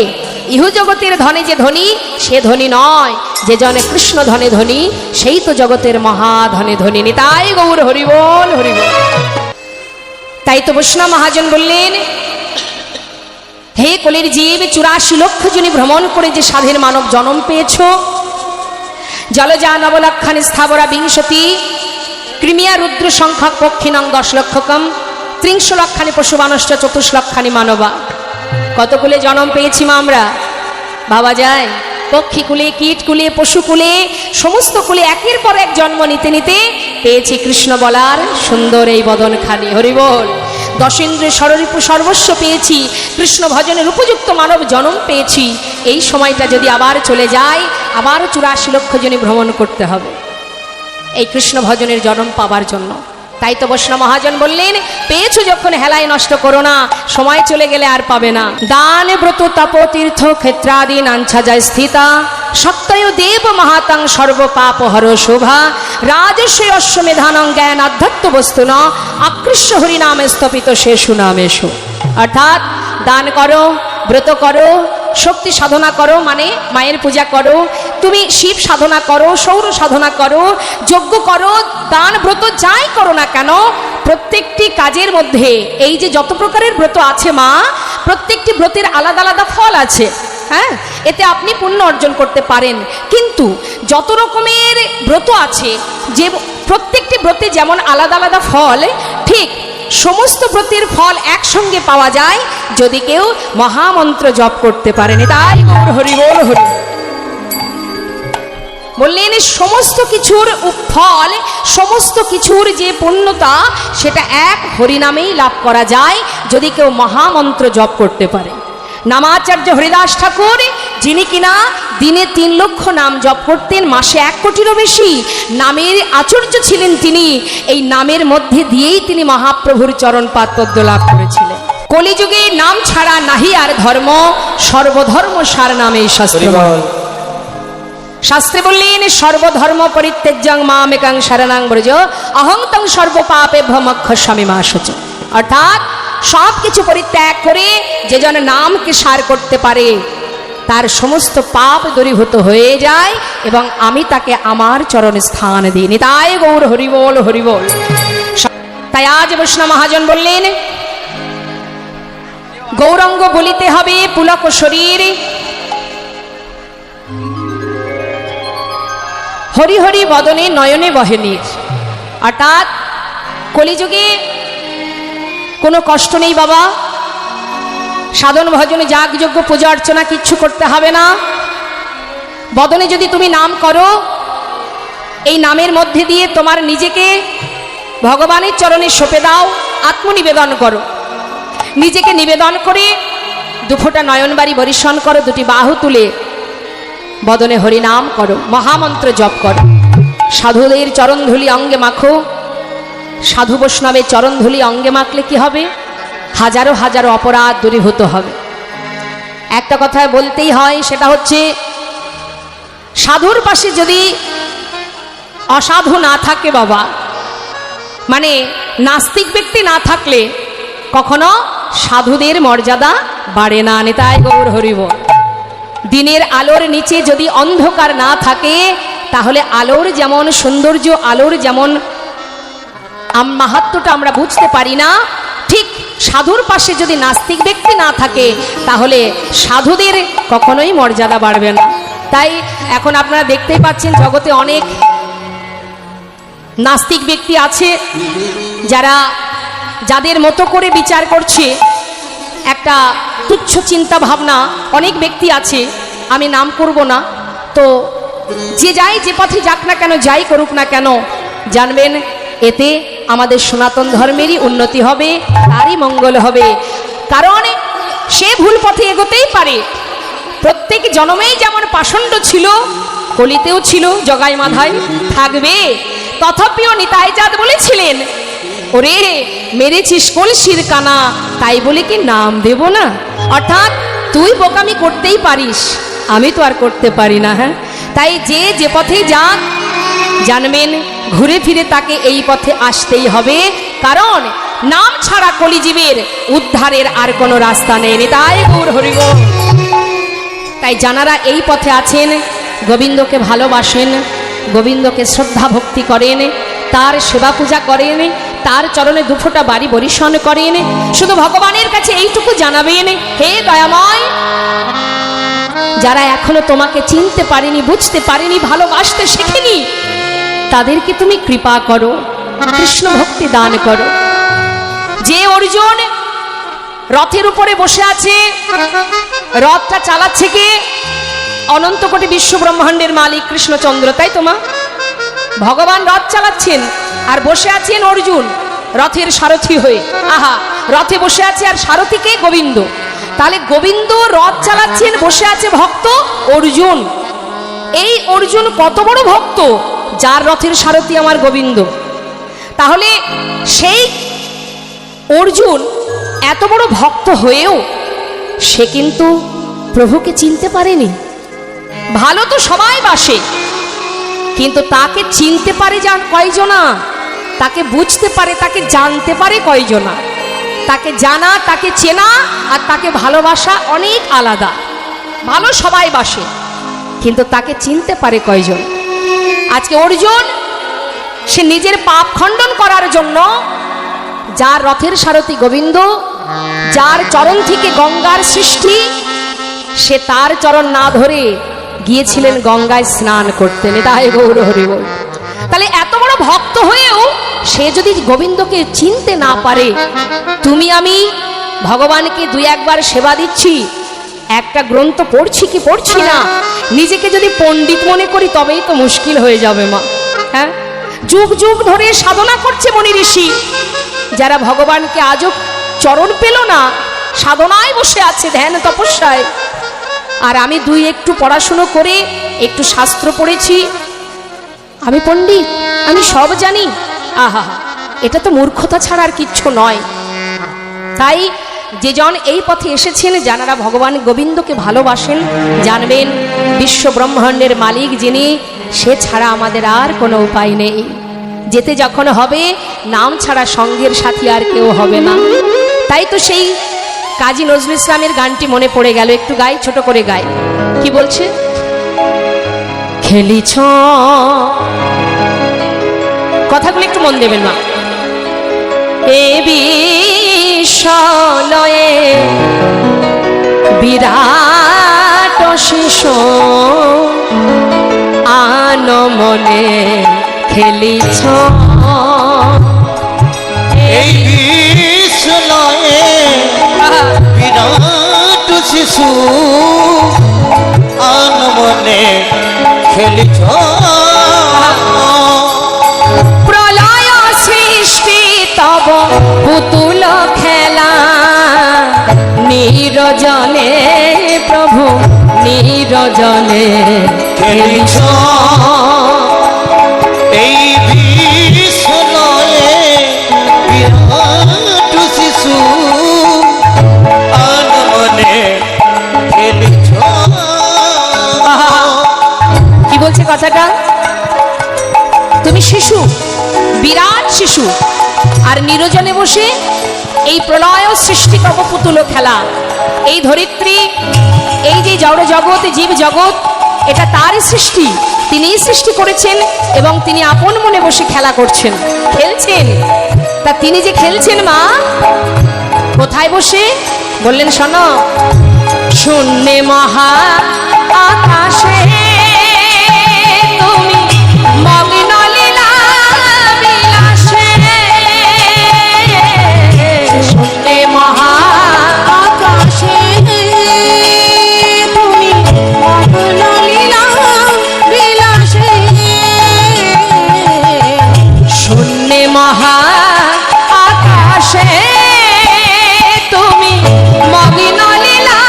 ইহু জগতের ধনে যে ধনী সে ধনী নয়, যে জনে কৃষ্ণ ধনে ধনী সেই তো জগতের মহাধনে ধনী। নিতাই গৌর হরিবোল হরিবোল। তাই তো বৈষ্ণব মহাজন বললেন, হে কলির জীব, 84 লক্ষ জনি ভ্রমণ করে যে সাধের মানব জন্ম পেয়েছ, জলজা নবলক্ষানি স্থাবরা বিংশতি ক্রিমিয়া রুদ্র সংখ্যক পক্ষিণং 10 লক্ষকম 30 লক্ষানি পশুমানশ্চ 24 লক্ষানি মানবা। কত কুলে জন্ম পেয়েছি মা আমরা? ভাবা যায়? পক্ষী কুলে, কীট কুলে, পশু কুলে, সমস্ত কুলে একের পর এক জন্ম নিতে নিতে পেয়েছি কৃষ্ণ বলার সুন্দর এই বদনখানি। হরিবোল। 10 ইন্দ্রিয় সররিপু সর্বস্ব পেয়েছি, কৃষ্ণ ভজনের উপযুক্ত মানব জন্ম পেয়েছি। এই সময়টা যদি আবার চলে যায়, আবার 84 লক্ষ জনে ভ্রমণ করতে হবে এই কৃষ্ণ ভজনের জন্ম পাবার জন্য। তাই তো বৈষ্ণব মহাজন বললেন, পেয়েছো যখন হেলায় নষ্ট করো না, সময় চলে গেলে আর পাবে না। দান ব্রত তপ তীর্থ ক্ষেত্রাদি নাঞ্ছা যায় স্থিতা সত্যয় দেব মহাতাং সর্ব পাপ হর শোভা রাজস্বী অশ্বমেধানং জ্ঞান আধ্যাত্ম বস্তু ন আকৃষ্ট হরিনামে স্থপিত শেষু নামেশু। অর্থাৎ দান করো, ব্রত করো, শক্তি সাধনা করো, মানে মায়ের পূজা করো, তুমি শিব সাধনা করো, সৌর সাধনা করো, যজ্ঞ করো, দান ব্রত যাই করো না কেন, প্রত্যেকটি কাজের মধ্যে এই যে যত প্রকারের ব্রত আছে মা, প্রত্যেকটি ব্রতের আলাদা আলাদা ফল আছে। হ্যাঁ, এতে আপনি পুণ্য অর্জন করতে পারেন। কিন্তু যত রকমের ব্রত আছে, যে প্রত্যেকটি ব্রতে যেমন আলাদা আলাদা ফল, ঠিক সমস্ত ব্রতের ফল একসঙ্গে পাওয়া যায় যদি কেউ মহামন্ত্র জপ করতে পারেন। তাই হরি বল হরি বললেন, সমস্ত কিছুর ফল, সমস্ত কিছুর যে পুণ্যতা, সেটা এক হরিনামেই লাভ করা যায় যদি কেউ মহামন্ত্র জপ করতে পারে। নামাচার্য হরিদাস ঠাকুর, যিনি কিনা দিনে 3 লক্ষ নাম জপ করতেন, মাসে 1 কোটিরও বেশি নামের আচার্য ছিলেন তিনি। এই নামের মধ্যে দিয়েই তিনি মহাপ্রভুর চরণ পাদপদ্ম লাভ করেছিলেন। কলিযুগে নাম ছাড়া নাহি আর ধর্ম, সর্বধর্ম সার নামেই শাস্ত্র। শাস্ত্রে বললেন, সর্বধর্ম পরিত্যাজ্যং মামেকাং শরণাং ব্রজ অহং তং সর্ব পাপেভ্যো মোক্ষয়িষ্যামি মা শুচি। অর্থাৎ সব কিছু পরিত্যাগ করে যে জন নামকে সার করতে পারে, তার সমস্ত পাপ দূরীভূত হয়ে যায় এবং আমি তাকে আমার চরণ স্থান দিই। নিতাই গৌর হরিবোল হরিবোল। তাই আজ বৈষ্ণব মহাজন বললেন, গৌরাঙ্গ বলিতে হবে পুলক শরীর, হরি হরি বদনে নয়নে বহে নীর। অর্থাৎ কলিযুগে কোনো কষ্ট নেই বাবা, সাধন ভজনে যাগযজ্ঞ পূজা অর্চনা কিচ্ছু করতে হবে না। বদনে যদি তুমি নাম করো, এই নামের মধ্যে দিয়ে তোমার নিজেকে ভগবানের চরণে সঁপে দাও, আত্মনিবেদন করো। নিজেকে নিবেদন করে 2 ফোঁটা নয়নবাড়ি বরিশন করো, 2টি বাহু তুলে বদনে হরিনাম করো, মহামন্ত্র জপ করো। সাধুদের চরণধুলি অঙ্গে মাখো। সাধু বৈষ্ণবের চরণধুলি অঙ্গে মাখলে কি হবে? হাজারো হাজারো অপরাধ দূরীভূত হবে। একটা কথা বলতেই হয়, সেটা হচ্ছে সাধুর পাশে যদি অসাধু না থাকে বাবা, মানে নাস্তিক ব্যক্তি না থাকলে কখনো সাধুদের মর্যাদা বাড়ে না। নিতাই গৌর হরিবোল। দিনের আলোর নিচে যদি অন্ধকার না থাকে, তাহলে আলোর যেমন সৌন্দর্য, আলোর যেমন মাহাত্ম্যটা আমরা বুঝতে পারি না, ঠিক সাধুর পাশে যদি নাস্তিক ব্যক্তি না থাকে, তাহলে সাধুদের কখনোই মর্যাদা বাড়বে না। তাই এখন আপনারা দেখতেই পাচ্ছেন জগতে অনেক নাস্তিক ব্যক্তি আছে, যারা যাদের মতো করে বিচার করছে, একটা তুচ্ছ চিন্তা ভাবনা। অনেক ব্যক্তি আছে, আমি নাম করব না, তো যে যাই যে পথে যাক না কেন, যাই করুক না কেন, জানবেন এতে আমাদের সনাতন ধর্মেরই উন্নতি হবে, তারই মঙ্গল হবে। কারণ সে ভুল পথে এগোতেই পারে। প্রত্যেক জন্মেই যেমন পাষণ্ড ছিল, কলিতেও ছিল, জগাই মাধায় থাকবে। তথাপিও নিতাইচাঁদ বলেছিলেন, ওরে মেরেছিস কলসির কানা, তাই বলে কি নাম দেব না? অর্থাৎ তুই বোকামি করতেই পারিস, আমি তো আর করতে পারি না। হ্যাঁ, তাই যে যে পথে যাক, জানবেন ঘুরে ফিরে তাকে এই পথে আসতেই হবে। কারণ নাম ছাড়া কলিজীবের উদ্ধারের আর কোনো রাস্তা নেই। নিতাই গৌর হরিবোল। তাই যারা এই পথে আছেন, গোবিন্দকে ভালোবাসেন, গোবিন্দকে শ্রদ্ধা ভক্তি করেন, তার সেবা পূজা করেন, তার চরণে দুফোঁটা বাড়ি বরিশন করেন, শুধু ভগবানের কাছে এইটুকু জানাবেন, হে দয়াময়, যারা এখনো তোমাকে চিনতে পারেনি, বুঝতে পারেনি, ভালোবাসতে শেখেনি, তাদেরকে তুমি কৃপা করো, কৃষ্ণ ভক্তি দান করো। যে অর্জুন রথের উপরে বসে আছে, রথটা চালাচ্ছে কে? অনন্ত কোটি বিশ্ব ব্রহ্মাণ্ডের মালিক কৃষ্ণচন্দ্র, তাই তো মা? ভগবান রথ চালাচ্ছেন আর বসে আছেন অর্জুন রথের সারথি হয়ে। আহা, রথে বসে আছে আর সারথিকে গোবিন্দ। তাহলে গোবিন্দ রথ চালাচ্ছেন, বসে আছে ভক্ত অর্জুন। এই অর্জুন কত বড় ভক্ত, যার রথের সারথি আমার গোবিন্দ। তাহলে সেই অর্জুন এত বড় ভক্ত হয়েও সে কিন্তু প্রভুকে চিনতে পারেনি। ভালো তো সবাই বাসে, কিন্তু তাকে চিনতে পারে কয়জনা, তাকে বুঝতে পারে, তাকে জানতে পারে কয়জনা। তাকে জানা, তাকে চেনা আর তাকে ভালোবাসা অনেক আলাদা। ভালো সবাই বাসে, কিন্তু তাকে চিনতে পারে কয়জন। আজকে অর্জুন সে নিজের পাপ খণ্ডন করার জন্য, যার রথের সারথি গোবিন্দ, যার চরণ থেকে গঙ্গার সৃষ্টি, সে তার চরণ না ধরে গিয়েছিলেন গঙ্গায় স্নান করতে। তাই গৌর হরি বল। তাহলে এত বড় ভক্ত হয়েও সে যদি গোবিন্দকে চিনতে না পারে, তুমি আমি ভগবানকে দুই একবার সেবা দিচ্ছি, একটা গ্রন্থ পড়ছি কি পড়ছি না, নিজেকে যদি পণ্ডিত মনে করি তবেই তো মুশকিল হয়ে যাবে মা। হ্যাঁ, যুগ যুগ ধরে সাধনা করছে মনি ঋষি, যারা ভগবানকে আজও চরণ পেল না, সাধনায় বসে আছে, ধ্যান তপস্যায়। আর আমি দুই একটু পড়াশুনো করে একটু শাস্ত্র পড়েছি, আমি পণ্ডিত, আমি সব জানি। আহা, এটা তো মূর্খতা ছাড়া আর কিচ্ছু নয়। তাই যে জন এই পথে এসেছেন, যারা ভগবান গোবিন্দকে ভালোবাসেন, জানবেন বিশ্ব ব্রহ্মাণ্ডের মালিক যিনি, সে ছাড়া আমাদের আর কোনো উপায় নেই। যেতে যখন হবে, নাম ছাড়া সঙ্গের সাথী আর কেউ হবে না। তাই তো সেই কাজী নজরুল ইসলামের গানটি মনে পড়ে গেল, একটু গাই, ছোট করে গাই। কি বলছে? খেলিছ, কথাগুলো একটু মন দেবেন মা। এ বিশ্বলয়ে বিরাট শিশু আনমনে খেলিছ, এই বিশ্বলয়ে বিরাট শিশু আনমনে খেলিছ, প্রলয় সৃষ্টি তব পুতুল খেলা, নিরজনে প্রভু নিরজনে খেলিছ, এই বিশ্বলয়ে বিরাট শিশু আনমনে খেলিছ। কি বলছে কথাটা? তুমি শিশু, বিরাট শিশু, আর নিরজনে বসে এই প্রলয় সৃষ্টি তব পুতুল খেলা। এই ধরিত্রী, এই যে জড় জগৎ, জীব জগৎ, এটা তারই সৃষ্টি, তিনিই সৃষ্টি করেছেন এবং তিনি আপন মনে বসে খেলা করছেন, খেলছেন। তা তিনি যে খেলছেন মা, কোথায় বসে? বললেন শোনো, শূন্যে মহা আকাশে তুমি মগ্ন লীলা বিলাসে, শূন্যে মহা আকাশে তুমি মগ্ন লীলা বিলাসে, শূন্যে মহা আকাশে তুমি মগ্ন লীলা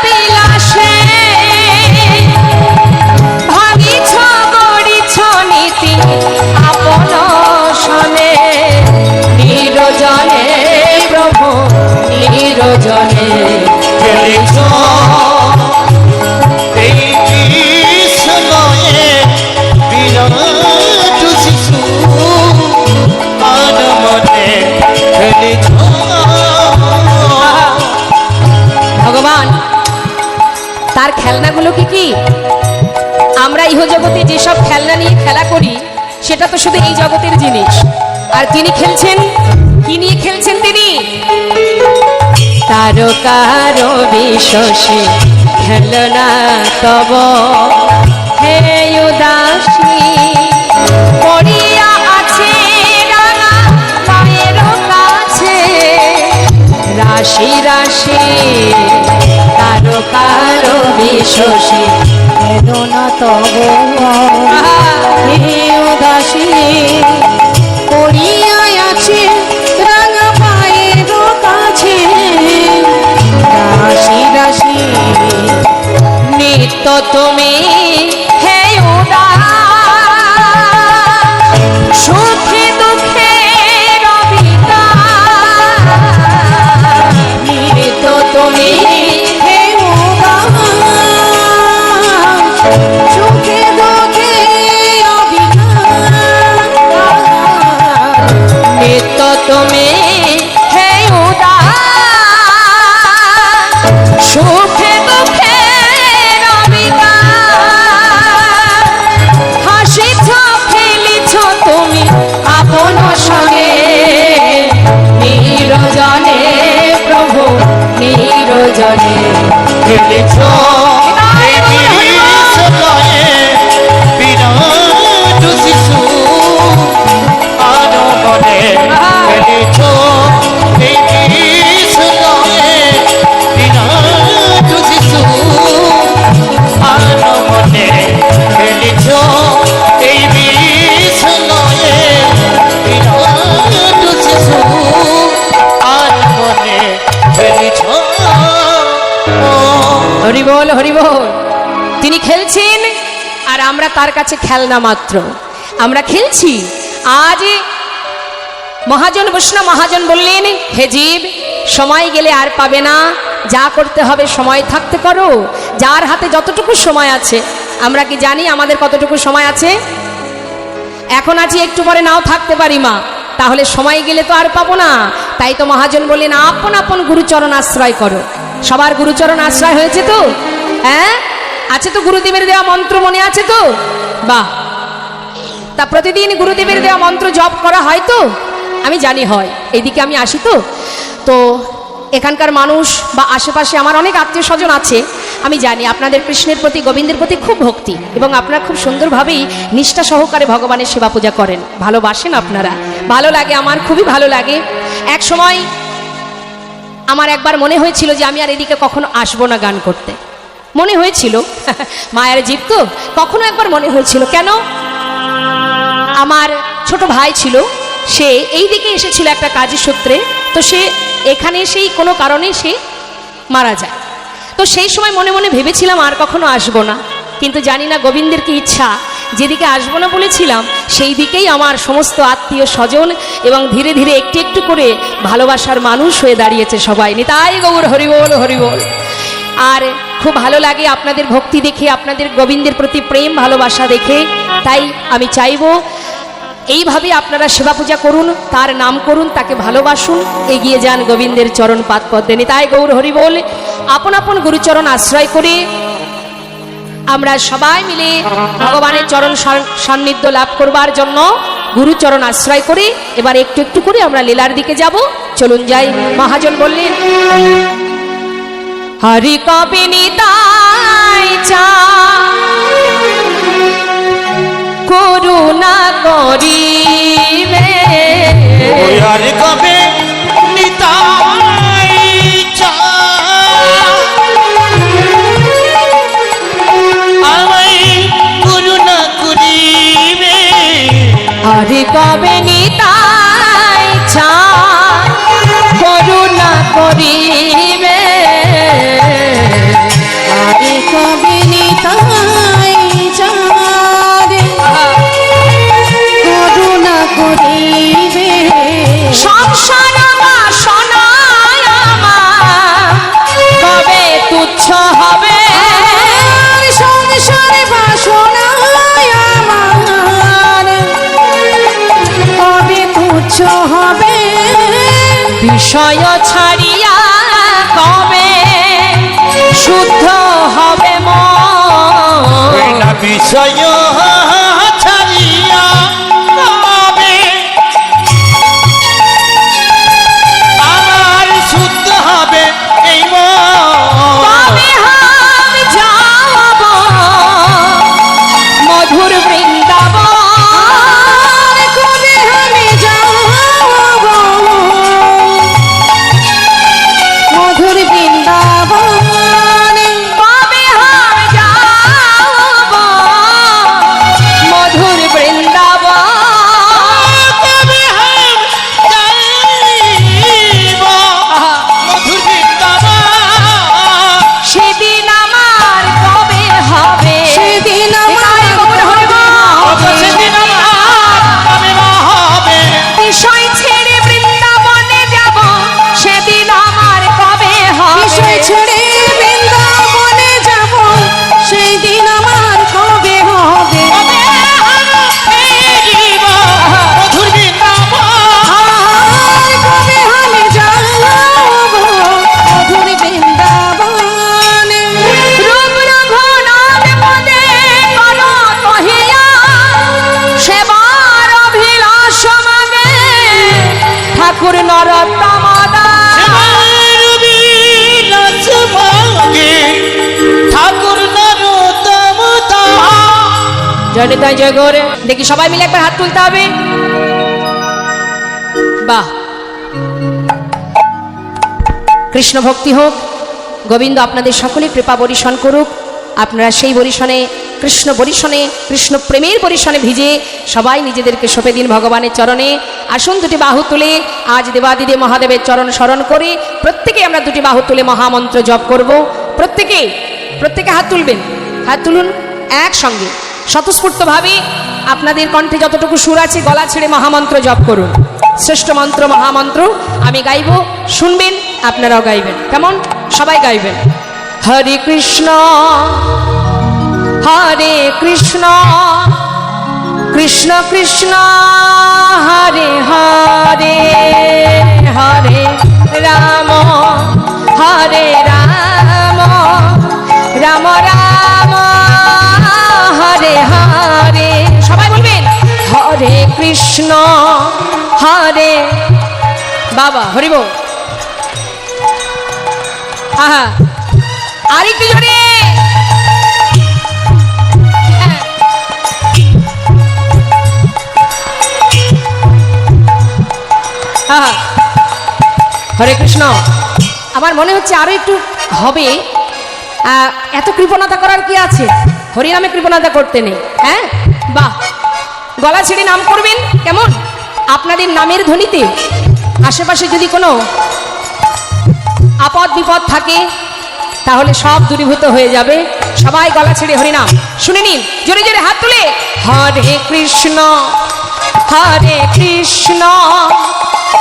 বিলাসে, ভাঙিছ গড়িছ নীতি আপন সনে, নিরজনে প্রভু নিরজনে খেলিছ, এই বিশ্বলয়ে বিরাট শিশু আনমনে খেলিছ। ভগবান তার খেলনাগুলো কি কি? আমরা ইহজগতে যেসব খেলনা নিয়ে খেলা করি সেটা তো শুধু এই জগতের জিনিস। আর তিনি খেলছেন কি নিয়ে খেলছেন? তিনি তারকার বিশ্বসে খেলনা তব হে উদাসী পড়িয়া আছে রাঙা পায়ের কাছে রাশি রাশি তারকার বিশ্বসে খেলনা তব হে উদাসী পড়িয়া আছে রাঙা পায়ের কাছে রাশি রাশি নিত্য তুমি হে উদাস সুখে দুঃখে রবিতা নিত্য তুমি হে উদাস সুখে দুঃখে রবিতা নিত্য তুমি হে উদাস সুখে দুঃখে রবিতা হাসিছ খেলিছ তুমি আপন সঙ্গে নিরজনে প্রভু নিরজনে খেলেছ বিরাট শিশু আনমনে খেলেছ বিরাট শিশু আনমনে খেলেছ এই বিষ্ণয়ে বিরাট শিশু আনমনে খেলেছ। হরি বল হরি বল। তিনি খেলছেন আর আমরা তার কাছে খেলনা মাত্র। আমরা খেলছি। আজ মহাজন বৈষ্ণব মহাজন বললেন, হে জীব, সময় গেলে আর পাবে না, যা করতে হবে সময় থাকতে করো। যার হাতে যতটুকু সময় আছে, আমরা কি জানি আমাদের কতটুকু সময় আছে? এখন আছি, একটু পরে নাও থাকতে পারি মা, তাহলে সময় গেলে তো আর পাবো না। তাই তো মহাজন বললেন, আপন আপন গুরুচরণ আশ্রয় করো। সবার গুরুচরণ আশ্রয় হয়েছে তো? হ্যাঁ, আছে তো? গুরুদেবের দেওয়া মন্ত্র মনে আছে তো? বাহ। তা প্রতিদিন গুরুদেবের দেওয়া মন্ত্র জপ করা হয় তো? আমি জানি হয়। এইদিকে আমি আসি তো এখানকার মানুষ বা আশেপাশে আমার অনেক আত্মীয় স্বজন আছে। আমি জানি আপনাদের কৃষ্ণের প্রতি, গোবিন্দের প্রতি খুব ভক্তি, এবং আপনারা খুব সুন্দরভাবেই নিষ্ঠা সহকারে ভগবানের সেবা পূজা করেন, ভালোবাসেন আপনারা। ভালো লাগে, আমার খুবই ভালো লাগে। এক সময় আমার একবার মনে হয়েছিল যে আমি আর এদিকে কখনো আসবো না গান করতে, মনে হয়েছিল। মায়ের জীব তো, কখনো একবার মনে হয়েছিল। কেন? আমার ছোট ভাই ছিল, সে এই দিকে এসেছিল একটা কাজের সূত্রে। তো সে এখানে এসেই কোনো কারণে সে মারা যায়। তো সেই সময় মনে মনে ভেবেছিলাম আর কখনো আসবো না, কিন্তু জানি না গোবিন্দের কি ইচ্ছা, যেদিকে আসবো না বলেছিলাম সেই দিকেই আমার সমস্ত আত্মীয় স্বজন এবং ধীরে ধীরে একটু একটু করে ভালোবাসার মানুষ হয়ে দাঁড়িয়েছে সবাই। নিতাই গৌর হরিবোল হরিবোল। আর খুব ভালো লাগে আপনাদের ভক্তি দেখে, আপনাদের গোবিন্দের প্রতি প্রেম ভালোবাসা দেখে। তাই আমি চাইবো এইভাবে আপনারা সেবা পূজা করুন, তার নাম করুন, তাকে ভালোবাসুন, এগিয়ে যান গোবিন্দের চরণ পাদ পদ্মে। নিতাই গৌর হরিবোল। আপন আপন গুরুচরণ আশ্রয় করে আমরা সবাই মিলে ভগবানের চরণ সান্নিধ্য লাভ করবার জন্য গুরুচরণ আশ্রয় করে এবার একটু একটু করে আমরা লীলার দিকে যাব। চলুন যাই। মহাজন বললেন, হরি কবি নিতাই চা করুণা করিবে, হরি কবি নিতাই চা আমায় করুণা করিবে, হরি কবি নিতাই চা করুণা করিবে, হরি কবি নিতাই চা করুণা করিবে, সংসার বাসনায় আমার কবে তুচ্ছ হবে, সংসার বাসনায় আমার কবে তুচ্ছ হবে, বিষয় ছাড়িয়া কবে শুদ্ধ হবে মন, বিনা বিষয় ছাড়িয়া কবে আমার শুদ্ধ হবে এই মন। কবে আমি যাব মধুর বৃন্দাবন, কবে আমি যাব মধুর বৃন্দাবন, কবে আমি যাব মধুর বৃন্দাবন, কবে হাম যাইব মধুর বৃন্দাবন। সেদিন আমার কবে হবে, সেদিন আমার কবে হবে, সেদিন আমার কবে হবে বিষয় ছেড়ে বৃন্দাবনে যাব, সেদিন আমার কবে হবে, বিষয় ছেড়ে বৃন্দাবনে যাব, সেই দিন আমার কবে হবে, কবে হাম ফিরিব মধুর বৃন্দাবন। কবে আমি যাব মধুর বৃন্দাবনে। রূপ রঘুনাথ পদে করো কহিয়া সেবার অভিলাষ মাগে, ঠাকুর নরোত্তম দাস। সেবার বিলাস মাগে ঠাকুর নরোত্তম দাস। জয় নিতাই জয় গৌরে। দেখি সবাই মিলে একবার হাত তুলতে হবে। বাহ, কৃষ্ণ ভক্তি হোক, গোবিন্দ আপনাদের সকলে কৃপা বরিশন করুক। আপনারা সেই বরিশনে কৃষ্ণ বরিশনে কৃষ্ণ প্রেমের বরিশনে ভিজে সবাই নিজেদেরকে সঁপে দিন ভগবানের চরণে। আসুন দুটি বাহু তুলে আজ দেবাদিদে মহাদেবের চরণ স্মরণ করে প্রত্যেকে আমরা দুটি বাহু তুলে মহামন্ত্র জপ করব। প্রত্যেকে হাত তুলবেন, হাত তুলুন একসঙ্গে স্বতঃস্ফূর্তভাবে। আপনাদের কণ্ঠে যতটুকু সুর আছে গলা ছেড়ে মহামন্ত্র জপ করুন। শ্রেষ্ঠ মন্ত্র মহামন্ত্র আমি গাইব, শুনবেন, আপনারাও গাইবেন। কেমন? সবাই গাইবেন। হরে কৃষ্ণ হরে কৃষ্ণ কৃষ্ণ কৃষ্ণ হরে হরে, হরে রাম হরে রাম, রাম রাম হরে হরে। সবাই বলবেন হরে কৃষ্ণ হরে বাবা হরিব। আহা, আরেকটু জোরে। আহা, হরে কৃষ্ণ। আমার মনে হচ্ছে আরো একটু হবে। এত কৃপণতা করার কি আছে? হরিনামে কৃপণতা করতে নেই। হ্যাঁ, বাহ, গলা ছেড়ে নাম করবেন। কেমন? আপনাদের নামের ধ্বনিতে আশেপাশে যদি কোনো আপদ বিপদ থাকে তাহলে সব দূরীভূত হয়ে যাবে। সবাই গলা ছেড়ে হরিনাম শুনে নিন, জোরে জোরে হাত তুলে। হরে কৃষ্ণ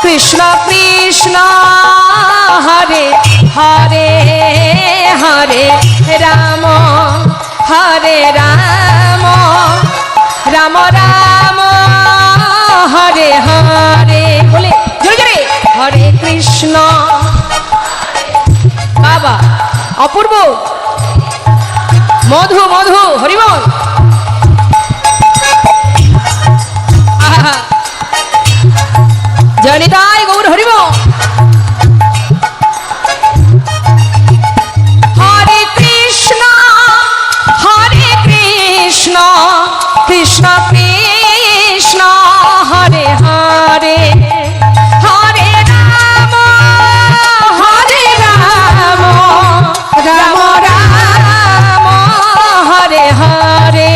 কৃষ্ণ কৃষ্ণ হরে হরে, হরে রাম রাম রাম হরে হরে। বলে জোরে জোরে হরে কৃষ্ণ। বাবা অপূর্ব, মধু মধু, হরিবল। জয় নিতাই গৌর হরিবল। হরে কৃষ্ণ কৃষ্ণ কৃষ্ণ হরে হরে, হরে রাম রাম রাম হরে হরে,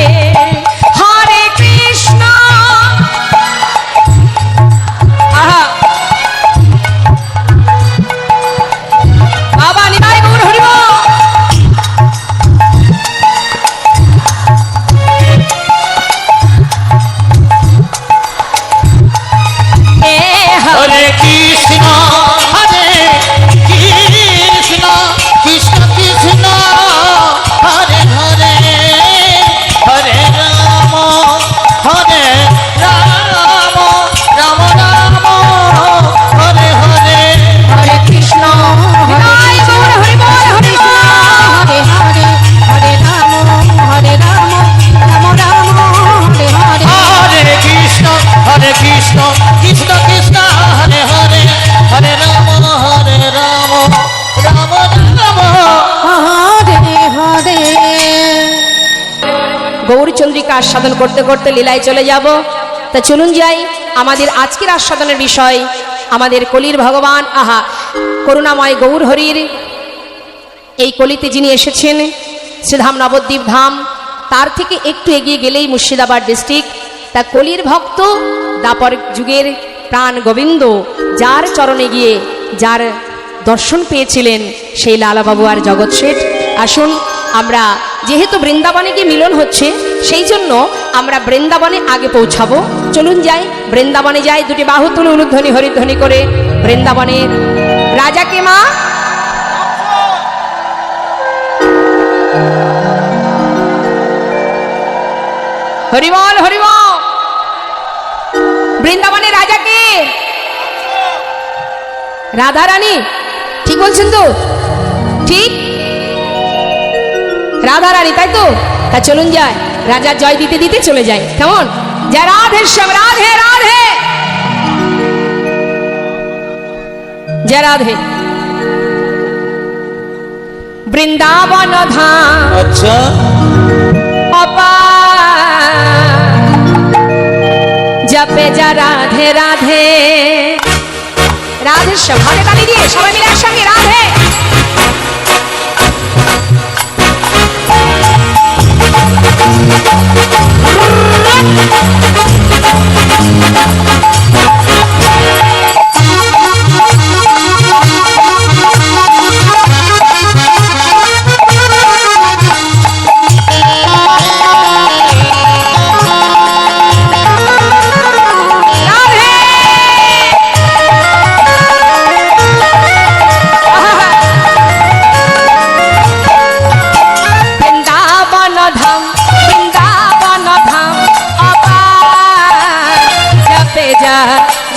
হরে কৃষ্ণ। আহা, আস্বাদন করতে করতে লীলায় চলে যাব। তা চলুন যাই, আমাদের আজকের আস্বাদনের বিষয় আমাদের কলির ভগবান আহা করুণাময় গৌর হরির এই কলিতে যিনি এসেছেন শ্রীধাম নবদ্বীপ ধাম, তার থেকে একটু এগিয়ে গেলেই মুর্শিদাবাদ ডিস্ট্রিক্ট। তা কলির ভক্ত দাপর যুগের প্রাণ গোবিন্দ, যার চরণে গিয়ে যার দর্শন পেয়েছিলেন সেই লালাবাবু আর জগৎ শেঠ। আসুন আমরা, যেহেতু বৃন্দাবনে গিয়ে মিলন হচ্ছে, সেই জন্য আমরা বৃন্দাবনে আগে পৌঁছাবো। চলুন যাই, বৃন্দাবনে যাই, দুটি বাহু তুলে উলুধ্বনি হরিধ্বনি করে বৃন্দাবনের রাজাকে মা হরিবল হরিবল। বৃন্দাবনের রাজাকে রাধা রানী, ঠিক বলছেন তো? ঠিক রাধা রানী, তাই তো? তা চলুন যাই, রাজার জয় দিতে দিতে চলে যায়। কেমন? যা রাধে শ্যাম, রাধে রাধে, জয় রাধে। বৃন্দাবন ধাম আচ্ছা জপে যা রাধে রাধে, রাধে শ্যাম, হাতে তালি দিয়ে সবাই মিলে একসঙ্গে রাধে।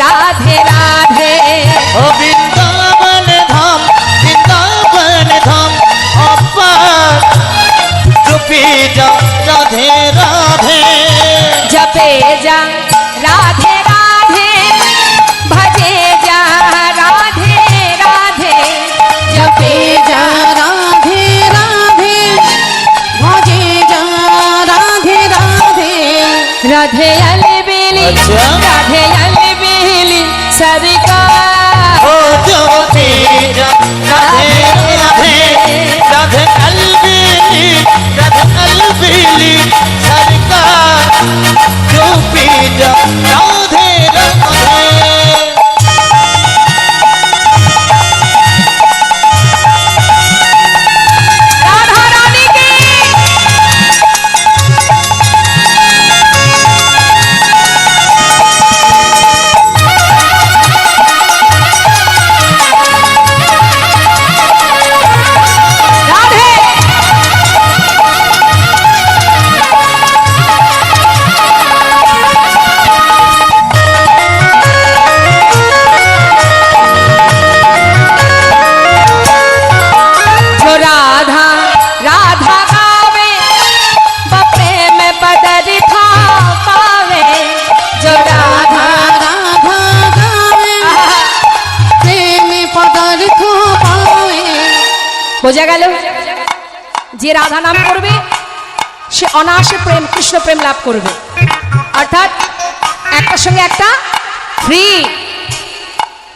রাধে রাধে, ও বৃন্দাবন ধাম, বৃন্দাবন ধাম অপার জপে যা রাধে রাধে, জপে যা রাধে রাধে, ভজে যা রাধে রাধে, জপে যা রাধে রাধে, ভজে যা রাধে রাধে। রাধে अलबेली, राधे अलबेली सरकार, ও জপে যা রাধে রাধে, রাধে अलबेली, রাধে अलबेली সরকার জপে যা রাধে রাধে। राधा रानी की राधे। जो राधा राधा गावे, प्रेम बदर था पावे, जो राधा राधा गावे, प्रेम पदार्थ पावे। বোঝা গেল, যে রাধা নাম করবে সে অনায়াসে প্রেম, কৃষ্ণ প্রেম লাভ করবে। অর্থাৎ একটার সঙ্গে একটা ফ্রি।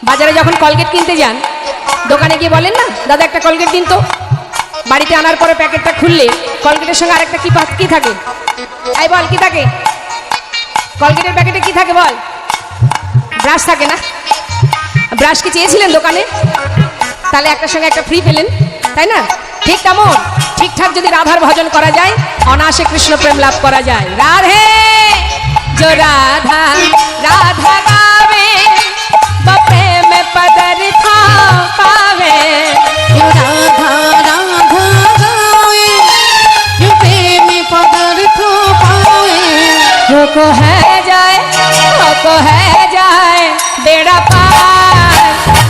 বাজারে যখন কলগেট কিনতে যান, দোকানে গিয়ে বলেন না, দাদা একটা কলগেট দিন তো। বাড়িতে আনার পরে প্যাকেটটা খুললে কলগেটের সঙ্গে আরেকটা কি থাকে? এই বল, কি থাকে? কলগেটের প্যাকেটে কি থাকে বল? ব্রাশ থাকে না? ব্রাশ কি চেয়েছিলেন দোকানে? তাহলে একটার সঙ্গে একটা ফ্রি পেলেন, তাই না? ঠিক তেমন ঠিকঠাক যদি রাধার ভজন করা যায়, অনায়াসে কৃষ্ণ প্রেম লাভ করা যায়। রাধে, जो राधा राधा गावे, प्रेम पदार्थ पावे, जो राधा राधा गावे, जो प्रेम पदार्थ पावे। जो को है जाए बेड़ा पार,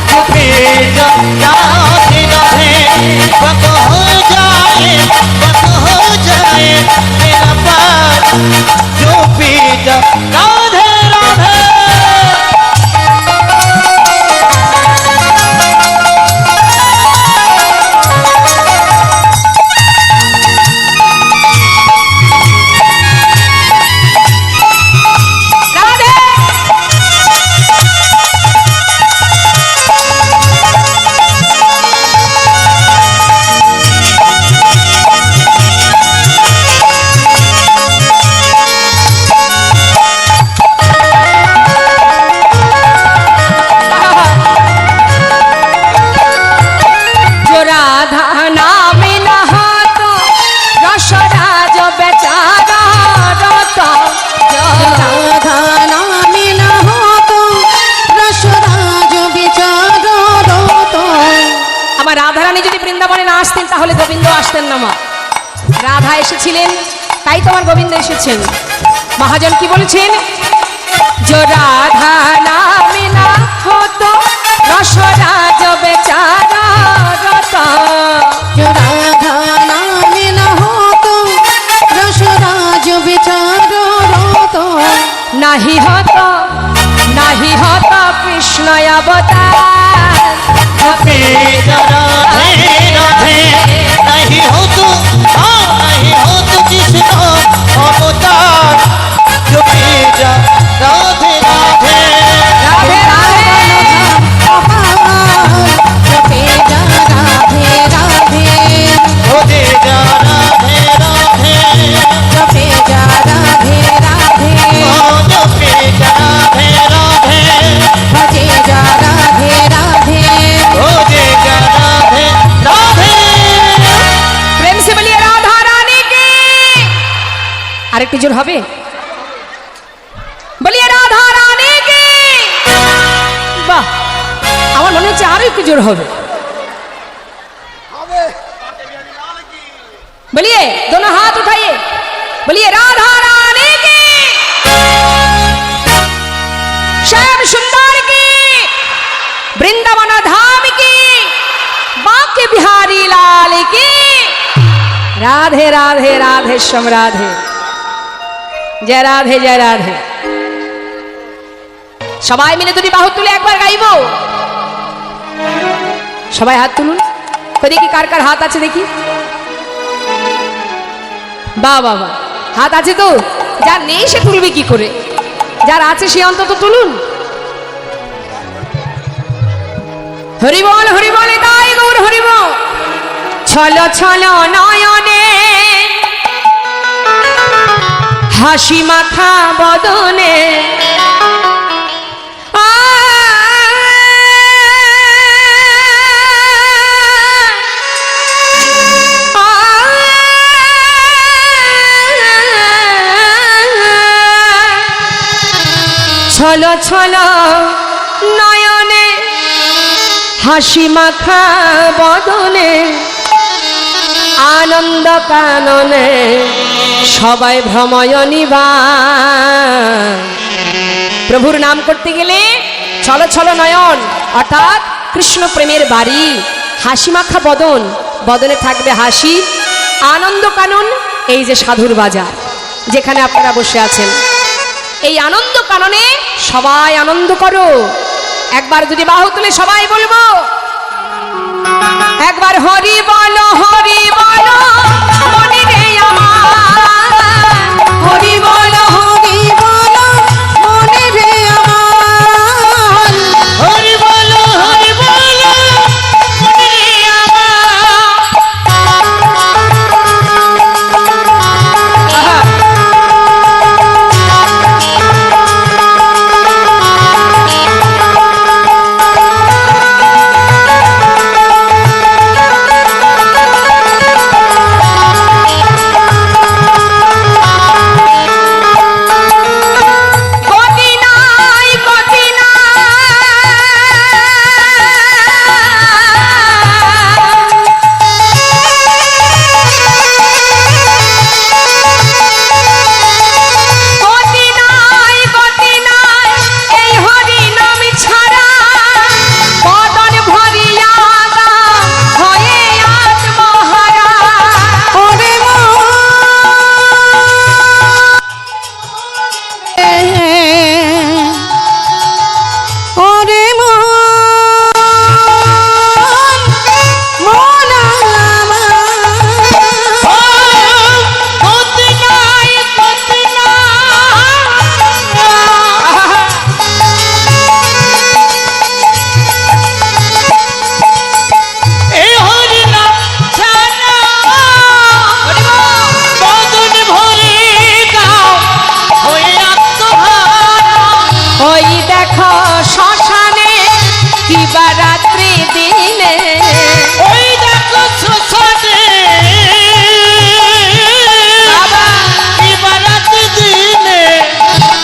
जपे जा राधे राधे, बक हो जाए मेरा पार जपे जा राधे राधे। আসতেন তাহলে গোবিন্দ আসতেন না মা। রাধা এসেছিলেন তাই তোমার গোবিন্দ এসেছেন। মহাজন কি বলছেন? जो राधा नाम ना हो तो रसराज बेचारा रता, जो राधा नाम न हो तो रसराज बेचारा रोता। नहीं होता कृष्ण अवतार। राधे राधे राधे नहीं हो तो कृष्ण अवतार। जो भेजा राधे राधे राधे राधे जपेजा राधे राधे हो भेजा राधे राधे जपेजा राधे राधे हो जो भेजा राधे राधे भजेजा राधे राधे हो भेजा राधे राधे। प्रेम से बोलिए राधा रानी की। আরেকটু জোর হবে, বলিয়ে রাধা রানী কি। বাহ, আমার মনে হচ্ছে আরো একটু জোর হবে। বলিয়ে दोनों हाथ उठाइए, बोलिए राधा रानी की। श्याम सुंदर की, वृंदावन धाम की, बांके बिहारी लाल की। राधे राधे राधे श्याम राधे, जय राधे जय राधे। সবাই মিলে দুটি বাহু তুলে একবার গাইবো। সবাই হাত তুলুন, দেখি কার কার হাত আছে দেখি। বাহ বাহ বাহ, হাত আছে তো? যার নেই সে তুলবে কি করে, যার আছে সে অন্তত তুলুন। হরি বল তাই গৌর হরি বল। ছলো ছলো নয়নে হাসি মাখা বদনে ছলো ছলো নয়নে হাসি মাখা বদনে আনন্দ কাননে সবাই ভ্রময় নিবান। প্রভুর নাম করতে গেলে ছলো ছলো নয়ন অর্থাৎ কৃষ্ণ প্রেমের বাড়ি, হাসি মাখা বদন, বদনে থাকবে হাসি, আনন্দ কানন এই যে সাধুর বাজার যেখানে আপনারা বসে আছেন, এই আনন্দ কাননে সবাই আনন্দ করো। একবার যদি বাহু তুলে সবাই বলবো, একবার হরি বলো মনে রে আমার, হরি বলো মনে রে আমার হরি বলো মনে আমার।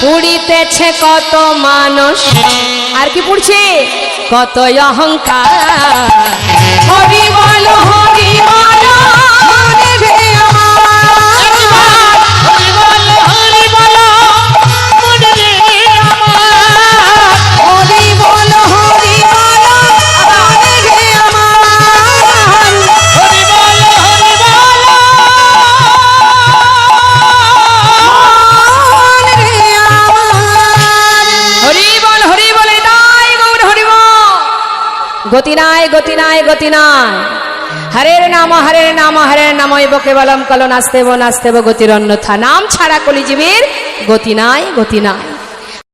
পুড়িতেছে কত মানুষ, আর কি পুড়ছে কত অহংকার। হরি বল গতি নাই, গতি নাই, গতি নাই। হরের নাম হরের নাম হরের নাম এব কেবলম কল নাস্তেব নাস্তেব গতির অন্যথা। নাম ছাড়া কলিজীবের গতি নাই, গতি নাই।